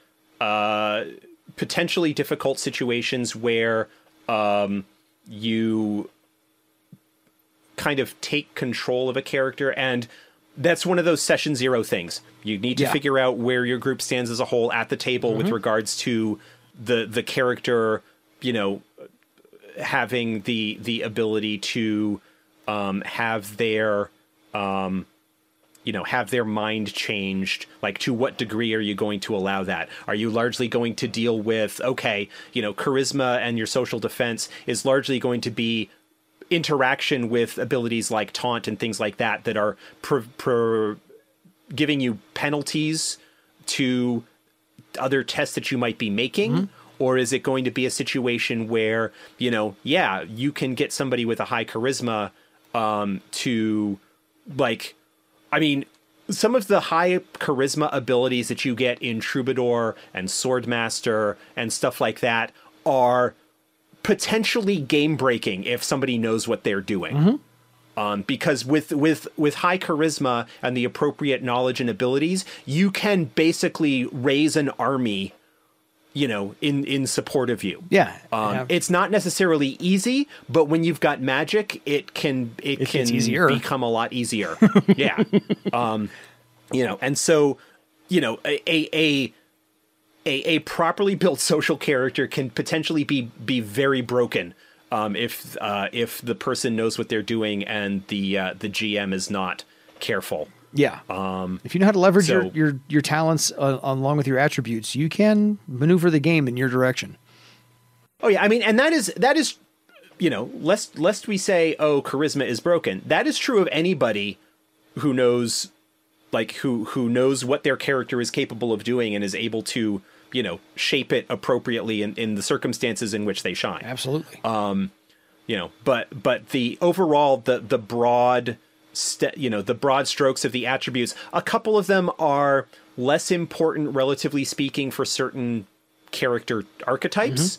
potentially difficult situations where you kind of take control of a character, and that's one of those session zero things. You need to figure out where your group stands as a whole at the table with regards to the character, having the ability to have their have their mind changed. Like, to what degree are you going to allow that? Are you largely going to deal with, charisma and your social defense is largely going to be interaction with abilities like taunt and things like that are giving you penalties to other tests that you might be making? Or is it going to be a situation where, you can get somebody with a high charisma some of the high charisma abilities that you get in Troubadour and Swordmaster and stuff like that are potentially game breaking if somebody knows what they're doing. Because with high charisma and the appropriate knowledge and abilities, you can basically raise an army, in support of you. It's not necessarily easy, but when you've got magic, it can become a lot easier. And so, a properly built social character can potentially be very broken if the person knows what they're doing and the GM is not careful. If you know how to leverage your talents along with your attributes, you can maneuver the game in your direction. And that is lest we say, charisma is broken. That is true of anybody who knows, who knows what their character is capable of doing and is able to, shape it appropriately in the circumstances in which they shine. Absolutely. But the overall, the broad, the broad strokes of the attributes, a couple of them are less important, relatively speaking, for certain character archetypes,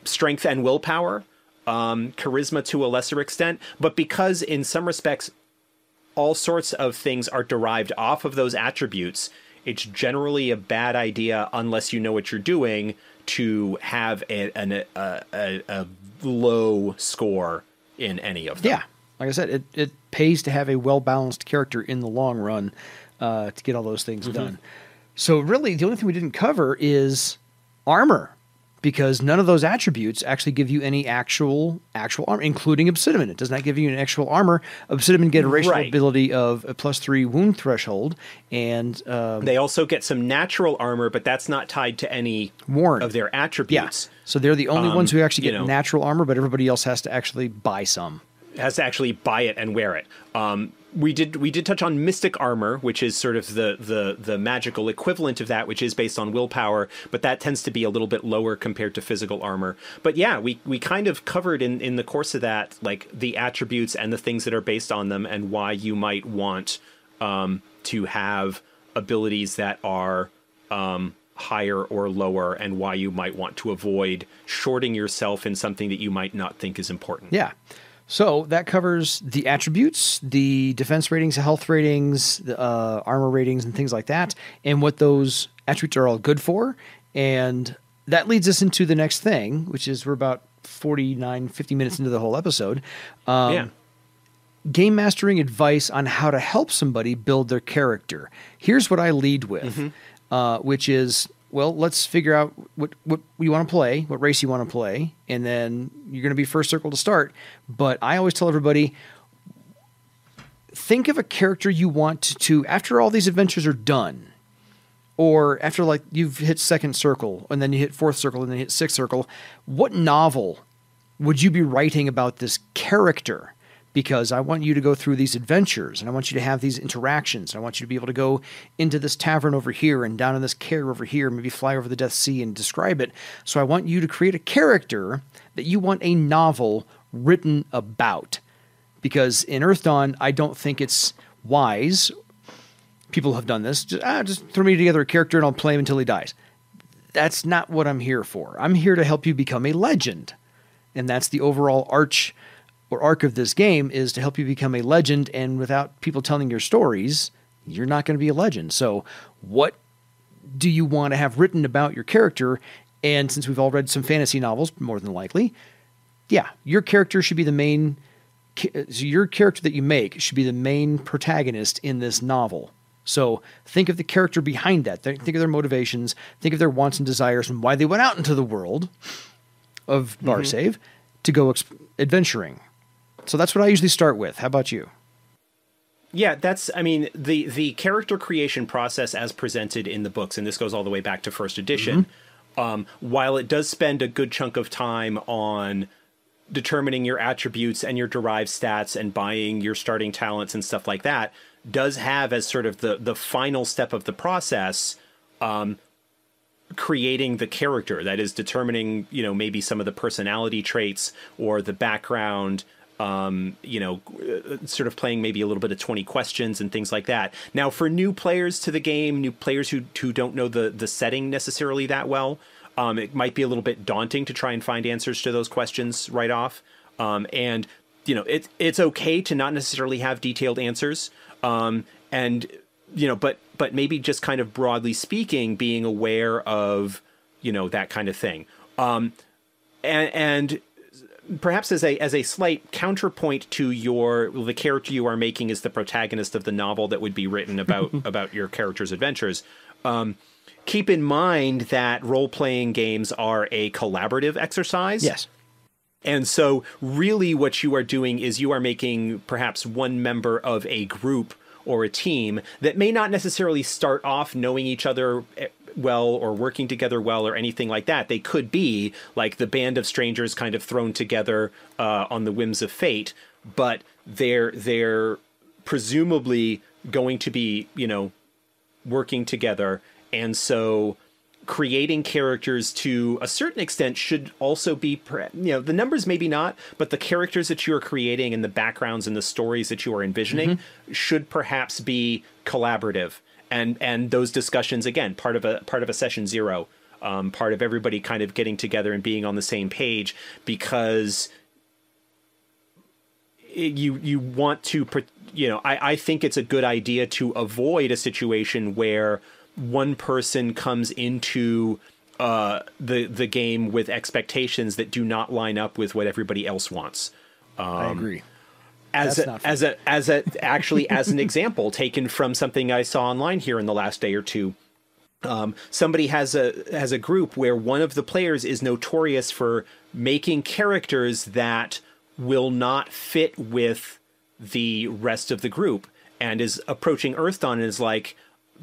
strength and willpower, charisma to a lesser extent. But because in some respects, all sorts of things are derived off of those attributes, it's generally a bad idea, unless you know what you're doing, to have a low score in any of them. Yeah. Like I said, it pays to have a well-balanced character in the long run to get all those things done. So really, the only thing we didn't cover is armor, because none of those attributes actually give you any actual armor, including Obsidian. It does not give you an actual armor. Obsidian get a racial ability of a +3 wound threshold, and they also get some natural armor, but that's not tied to any of their attributes. So they're the only ones who actually get natural armor, but everybody else has to actually buy some. Has to actually buy it and wear it. We did touch on mystic armor, which is sort of the magical equivalent of that, which is based on willpower, but that tends to be a little bit lower compared to physical armor. But yeah, we kind of covered in the course of that, like the attributes and the things that are based on them, and why you might want to have abilities that are higher or lower, and why you might want to avoid shorting yourself in something that you might not think is important. Yeah. So that covers the attributes, the defense ratings, the health ratings, the armor ratings, and things like that, and what those attributes are all good for. And that leads us into the next thing, which is we're about 50 minutes into the whole episode. Game mastering advice on how to help somebody build their character. Here's what I lead with, which is, well, let's figure out what you want to play, what race you want to play, and then you're going to be first circle to start. But I always tell everybody, think of a character you want to, after all these adventures are done, or after like you've hit second circle and then you hit fourth circle and then you hit sixth circle, what novel would you be writing about this character? Because I want you to go through these adventures and I want you to have these interactions. And I want you to be able to go into this tavern over here and down in this cave over here, maybe fly over the Death Sea and describe it. So I want you to create a character that you want a novel written about. Because in Earthdawn, I don't think it's wise. People have done this. Just throw me together a character and I'll play him until he dies. That's not what I'm here for. I'm here to help you become a legend. And that's the overall arc of this game, is to help you become a legend. And without people telling your stories, you're not going to be a legend. So what do you want to have written about your character? And since we've all read some fantasy novels, more than likely, yeah, your character should be the main. So your character that you make should be the main protagonist in this novel. So think of the character behind that. Think of their motivations. Think of their wants and desires and why they went out into the world of Barsave to go adventuring. So that's what I usually start with. How about you? Yeah, the character creation process as presented in the books, and this goes all the way back to first edition, while it does spend a good chunk of time on determining your attributes and your derived stats and buying your starting talents and stuff like that, does have as sort of the final step of the process, creating the character. That is determining, maybe some of the personality traits or the background, sort of playing maybe a little bit of 20 questions and things like that. Now, for new players to the game, new players who don't know the setting necessarily that well, it might be a little bit daunting to try and find answers to those questions right off. And it's okay to not necessarily have detailed answers. But maybe just kind of broadly speaking, being aware of, that kind of thing. And perhaps as a slight counterpoint to the character you are making is the protagonist of the novel that would be written about your character's adventures. Keep in mind that role-playing games are a collaborative exercise. Yes. And so really what you are doing is you are making perhaps one member of a group or a team that may not necessarily start off knowing each other well or working together well or anything like that. They could be like the band of strangers kind of thrown together on the whims of fate, but they're presumably going to be, working together. And so creating characters to a certain extent should also be, the numbers maybe not, but the characters that you are creating and the backgrounds and the stories that you are envisioning should perhaps be collaborative. And those discussions, again, part of a session zero, part of everybody kind of getting together and being on the same page, because you want to, I think it's a good idea to avoid a situation where one person comes into the game with expectations that do not line up with what everybody else wants. I agree. As an example taken from something I saw online here in the last day or two, somebody has a group where one of the players is notorious for making characters that will not fit with the rest of the group, and is approaching Earthdawn and is like,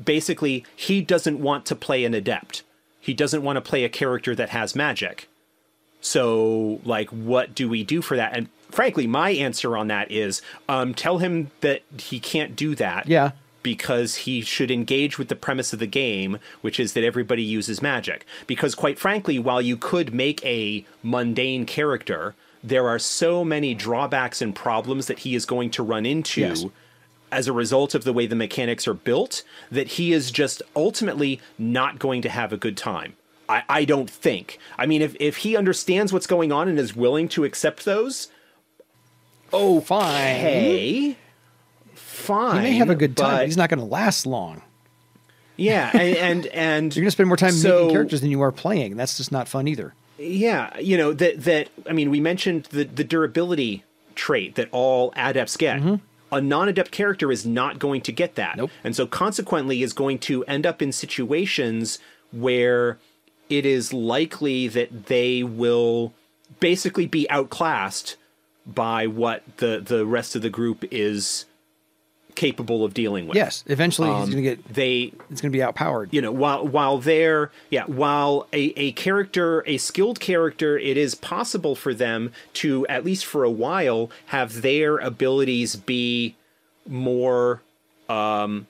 basically, he doesn't want to play an adept. He doesn't want to play a character that has magic. So, like, what do we do for that? And frankly, my answer on that is, tell him that he can't do that. Yeah. Because he should engage with the premise of the game, which is that everybody uses magic. Because quite frankly, while you could make a mundane character, there are so many drawbacks and problems that he is going to run into. Yes. As a result of the way the mechanics are built, that he is just ultimately not going to have a good time. I don't think. I mean, if he understands what's going on and is willing to accept those, fine. He may have a good time, but he's not going to last long. Yeah, and you're going to spend more time making characters than you are playing. That's just not fun either. Yeah, we mentioned the durability trait that all adepts get. A non-adept character is not going to get that. Nope. And so consequently is going to end up in situations where it is likely that they will basically be outclassed by what the rest of the group is capable of dealing with. Yes, eventually he's going to get. It's going to be outpowered. You know, while a character, a skilled character, it is possible for them to, at least for a while, have their abilities be more, to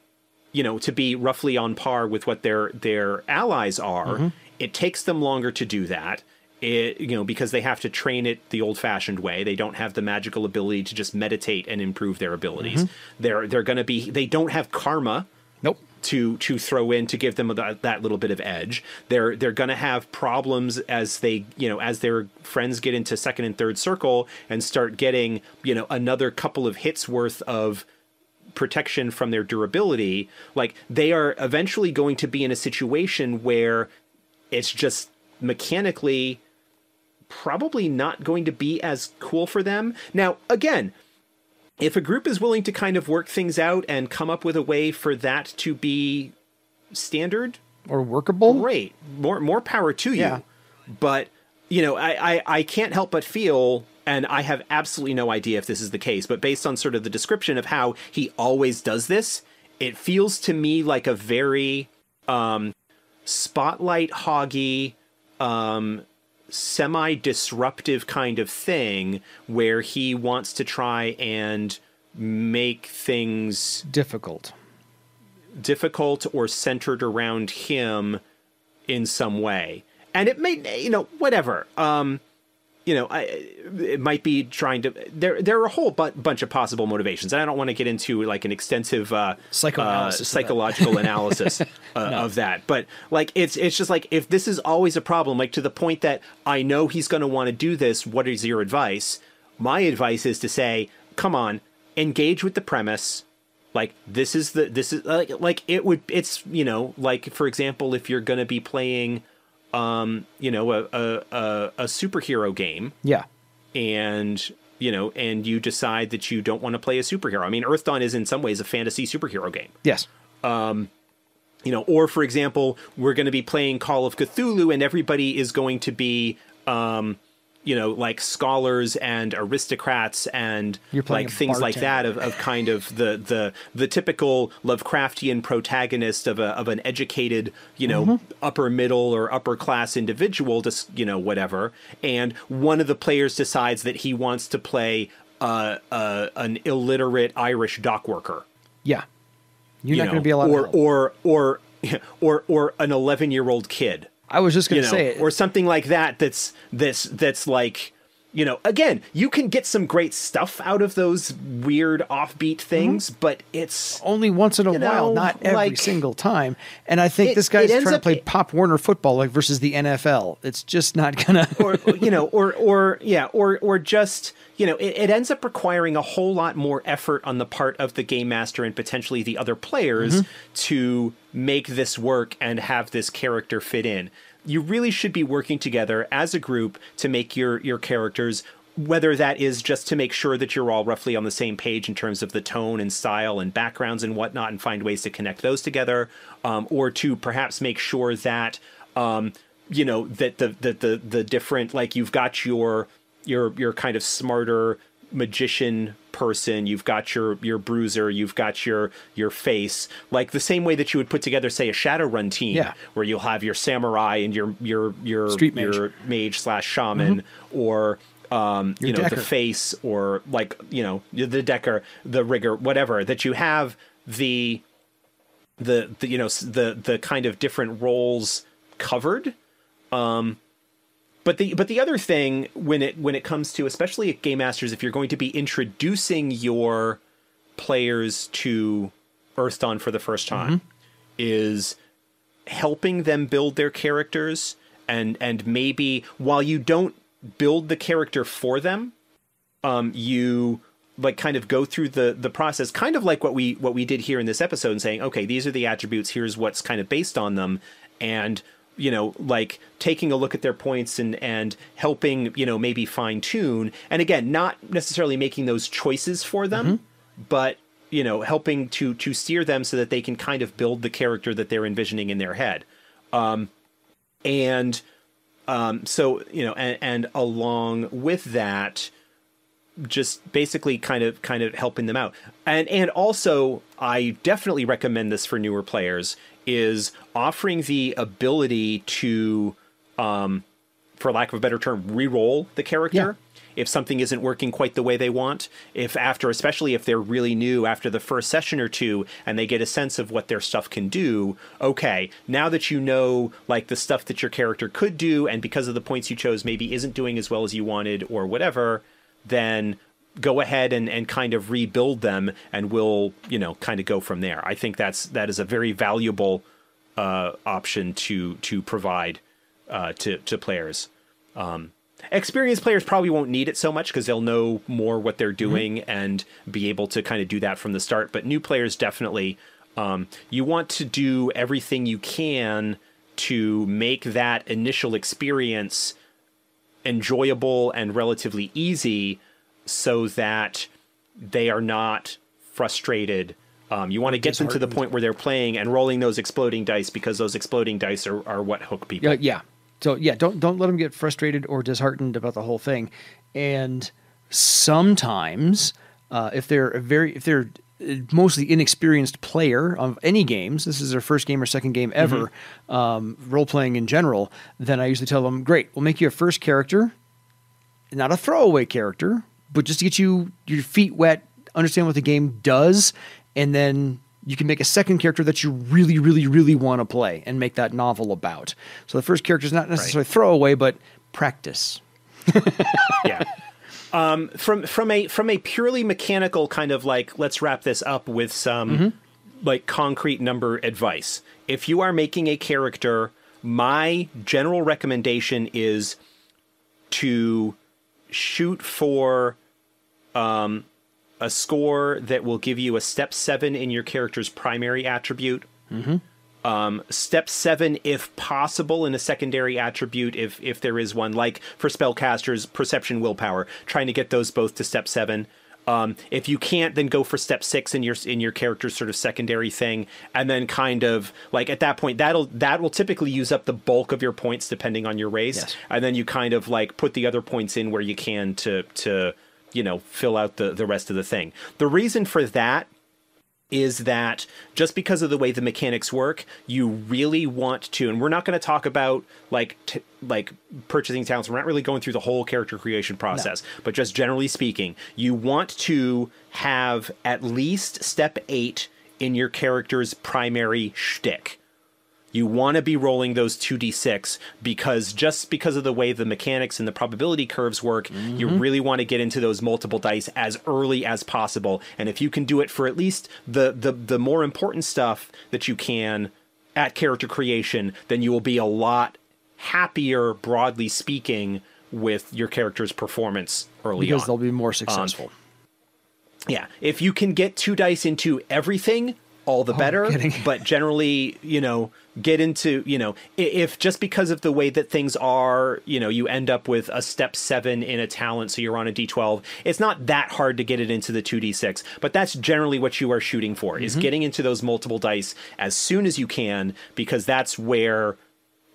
be roughly on par with what their allies are. Mm-hmm. It takes them longer to do that. Because they have to train it the old-fashioned way. They don't have the magical ability to just meditate and improve their abilities. Mm-hmm. They're going to be. They don't have karma. Nope. To throw in to give them that little bit of edge. They're going to have problems as as their friends get into second and third circle and start getting another couple of hits worth of protection from their durability. Like, they are eventually going to be in a situation where it's just mechanically probably not going to be as cool for them. Now, again, if a group is willing to kind of work things out and come up with a way for that to be standard or workable, great. More power to you. Yeah. But, I can't help but feel, and I have absolutely no idea if this is the case, but based on sort of the description of how he always does this, it feels to me like a very spotlight hoggy, semi-disruptive kind of thing where he wants to try and make things difficult or centered around him in some way. And it may, whatever. It might be trying to. There are a whole bunch of possible motivations, and I don't want to get into like an extensive psychological analysis of that. But like, it's just like, if this is always a problem, like to the point that I know he's going to want to do this, what is your advice? My advice is to say, come on, engage with the premise. Like, it's for example, if you're going to be playing a superhero game. Yeah. And you decide that you don't want to play a superhero. I mean, Earthdawn is in some ways a fantasy superhero game. Yes. Or for example, we're going to be playing Call of Cthulhu and everybody is going to be, like scholars and aristocrats and like things like that of kind of the typical Lovecraftian protagonist of an educated, upper middle or upper class individual, just, whatever. And one of the players decides that he wants to play an illiterate Irish dock worker. Yeah. You're not going to be allowed or an 11-year-old kid. I was just going to say it. Or something like that. That's like, again, you can get some great stuff out of those weird offbeat things, but it's only once in a while, not every single time. And I think this guy's trying to play Pop Warner football like versus the NFL. It's just not gonna, or just, it ends up requiring a whole lot more effort on the part of the game master and potentially the other players to make this work and have this character fit in. You really should be working together as a group to make your characters, whether that is just to make sure that you're all roughly on the same page in terms of the tone and style and backgrounds and whatnot, and find ways to connect those together, or to perhaps make sure that that the different, like, you've got your kind of smarter magician person, you've got your bruiser, you've got your face, like the same way that you would put together, say, a Shadowrun team, where you'll have your samurai and your street mage. Your mage/shaman, or the face, or like, the decker, the rigger, whatever, that you have the kind of different roles covered. But the other thing, when it comes to, especially at Game Masters, if you're going to be introducing your players to Earthdawn for the first time, is helping them build their characters, and maybe while you don't build the character for them, you like kind of go through the process, kind of like what we did here in this episode, and saying, okay, these are the attributes, here's what's kind of based on them, and like taking a look at their points and helping, maybe fine tune. And again, not necessarily making those choices for them, but, helping to steer them so that they can kind of build the character that they're envisioning in their head. So, and along with that, just basically kind of helping them out. And also, I definitely recommend this for newer players, is offering the ability to, for lack of a better term, re-roll the character. Yeah. If something isn't working quite the way they want, especially if they're really new after the first session or two and they get a sense of what their stuff can do, okay, now that you know, like, the stuff that your character could do, and because of the points you chose maybe isn't doing as well as you wanted or whatever, then go ahead and kind of rebuild them, and we'll, kind of go from there. I think that is a very valuable option to provide to players. Experienced players probably won't need it so much because they'll know more what they're doing and be able to kind of do that from the start. But new players definitely, you want to do everything you can to make that initial experience enjoyable and relatively easy so that they are not frustrated. You want to get them to the point where they're playing and rolling those exploding dice, because those exploding dice are what hook people. Yeah. So yeah, don't let them get frustrated or disheartened about the whole thing. And sometimes, if they're mostly inexperienced player of any games, this is their first game or second game ever, role playing in general, then I usually tell them, great, we'll make you a first character, not a throwaway character, but just to get you your feet wet, understand what the game does, and then you can make a second character that you really, really, really want to play and make that novel about. So the first character is not necessarily throwaway, but practice. Yeah. From a purely mechanical kind of, like, let's wrap this up with some like concrete number advice. If you are making a character, my general recommendation is to shoot for a score that will give you a step 7 in your character's primary attribute. Step 7, if possible, in a secondary attribute, if there is one, like for spellcasters, perception, willpower, trying to get those both to step 7. If you can't, then go for step 6 in your character's sort of secondary thing, and then kind of, like, at that point, that will typically use up the bulk of your points depending on your race. Yes. And then you kind of, like, put the other points in where you can to fill out the rest of the thing. The reason for that is that just because of the way the mechanics work, you really want to, and we're not going to talk about like purchasing talents. We're not really going through the whole character creation process, but just generally speaking, you want to have at least step 8 in your character's primary shtick. You want to be rolling those 2d6 because of the way the mechanics and the probability curves work, you really want to get into those multiple dice as early as possible. And if you can do it for at least the more important stuff that you can at character creation, then you will be a lot happier, broadly speaking, with your character's performance early on. Because they'll be more successful. Yeah. If you can get 2 dice into everything, all the better. But generally, get into, if just because of the way that things are, you end up with a step 7 in a talent, so you're on a D12, it's not that hard to get it into the 2d6, but that's generally what you are shooting for, is getting into those multiple dice as soon as you can, because that's where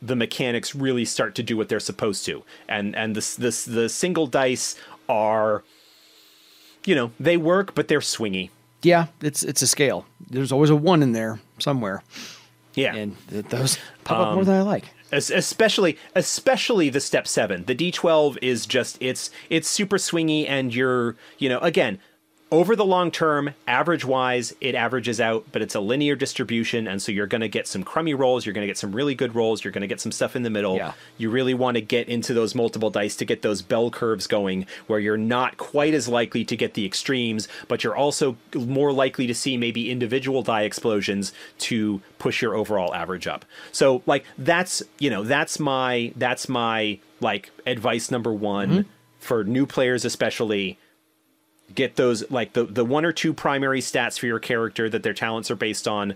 the mechanics really start to do what they're supposed to. And the single dice are, they work, but they're swingy. Yeah, it's a scale. There's always a 1 in there somewhere. Yeah. And those pop up more than I like. Especially the step 7. The D12 is just, it's super swingy, and you're, again, over the long term, average-wise, it averages out, but it's a linear distribution, and so you're going to get some crummy rolls, you're going to get some really good rolls, you're going to get some stuff in the middle. Yeah. You really want to get into those multiple dice to get those bell curves going, where you're not quite as likely to get the extremes, but you're also more likely to see maybe individual die explosions to push your overall average up. So, like, that's my like, advice number 1 for new players especially. Get those, like, the 1 or 2 primary stats for your character that their talents are based on.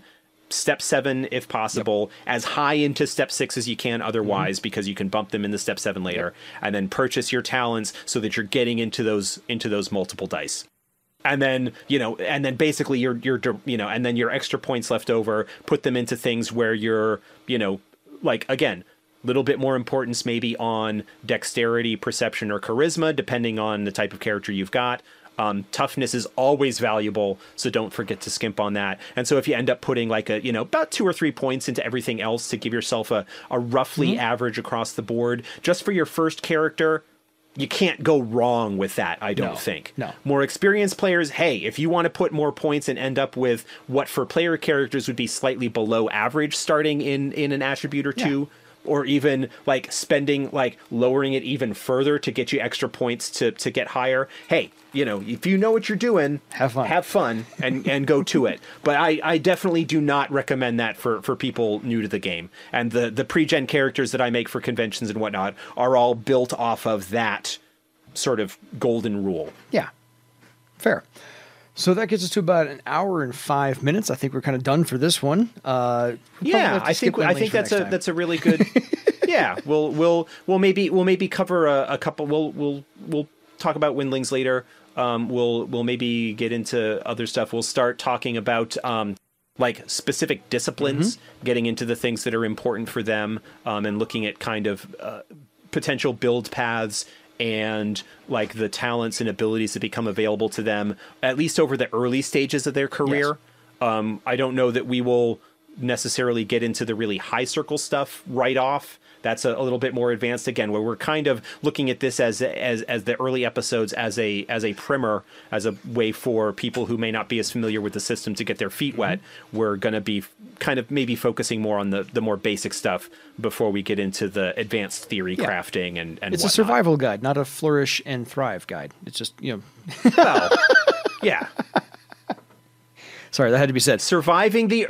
Step 7, if possible, as high into step 6 as you can otherwise, because you can bump them into step 7 later, and then purchase your talents so that you're getting into those multiple dice. And then, basically and then your extra points left over, put them into things where you're, like, again, Little bit more importance maybe on dexterity, perception, or charisma, depending on the type of character you've got. Toughness is always valuable, so don't forget to skimp on that. And so if you end up putting like about 2 or 3 points into everything else to give yourself a roughly average across the board, just for your first character, you can't go wrong with that, I don't think. No. More experienced players, hey, if you want to put more points and end up with what for player characters would be slightly below average starting in an attribute or two, or even like spending, like lowering it even further to get you extra points to get higher. Hey, if you know what you're doing, have fun and go to it. But I definitely do not recommend that for people new to the game. And the pre-gen characters that I make for conventions and whatnot are all built off of that sort of golden rule. Yeah, fair. So that gets us to about an hour and 5 minutes. I think we're kind of done for this one. I think that's a really good. Yeah, we'll maybe cover a couple. We'll talk about windlings later. We'll maybe get into other stuff. We'll start talking about like specific disciplines, getting into the things that are important for them, and looking at kind of potential build paths and like the talents and abilities that become available to them, at least over the early stages of their career. Yes. I don't know that we will necessarily get into the really high circle stuff right off. That's a little bit more advanced again, where we're kind of looking at this as the early episodes as a primer, as a way for people who may not be as familiar with the system to get their feet wet. We're going to be kind of maybe focusing more on the more basic stuff before we get into the advanced theory crafting and it's whatnot. A survival guide, not a flourish and thrive guide. It's just, Well, yeah. Sorry, that had to be said. Surviving the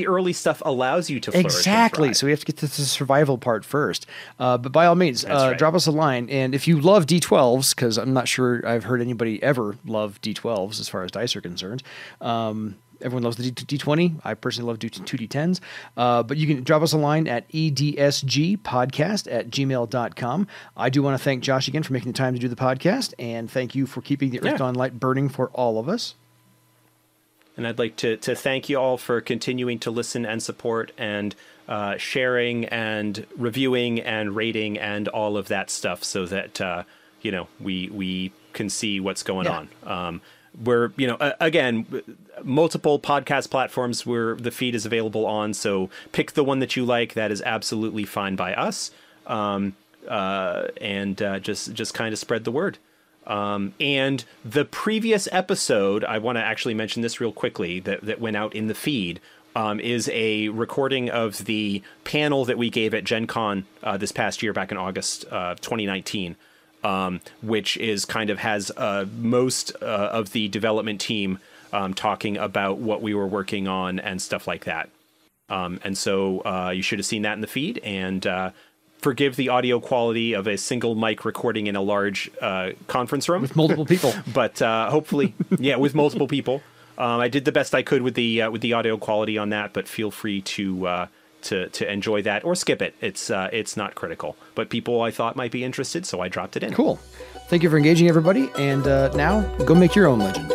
early stuff allows you to flourish. Exactly. So we have to get to the survival part first. But by all means, drop us a line. And if you love D12s, because I'm not sure I've heard anybody ever love D12s as far as dice are concerned. Everyone loves the D20. I personally love 2D10s. But you can drop us a line at edsgpodcast@gmail.com. I do want to thank Josh again for making the time to do the podcast. And thank you for keeping the Earthdawn light burning for all of us. And I'd like to thank you all for continuing to listen and support and sharing and reviewing and rating and all of that stuff, so that we can see what's going on. We're again, multiple podcast platforms where the feed is available on. So pick the one that you like. That is absolutely fine by us. And just kind of spread the word. And the previous episode, I want to actually mention this real quickly, that went out in the feed, is a recording of the panel that we gave at Gen Con this past year, back in August 2019, which is kind of has most of the development team talking about what we were working on and stuff like that. And so you should have seen that in the feed, and forgive the audio quality of a single mic recording in a large conference room with multiple people. But hopefully, with multiple people. I did the best I could with the audio quality on that, but feel free to enjoy that or skip it. It's not critical, but people I thought might be interested, so I dropped it in. Cool. Thank you for engaging, everybody, and now go make your own legend.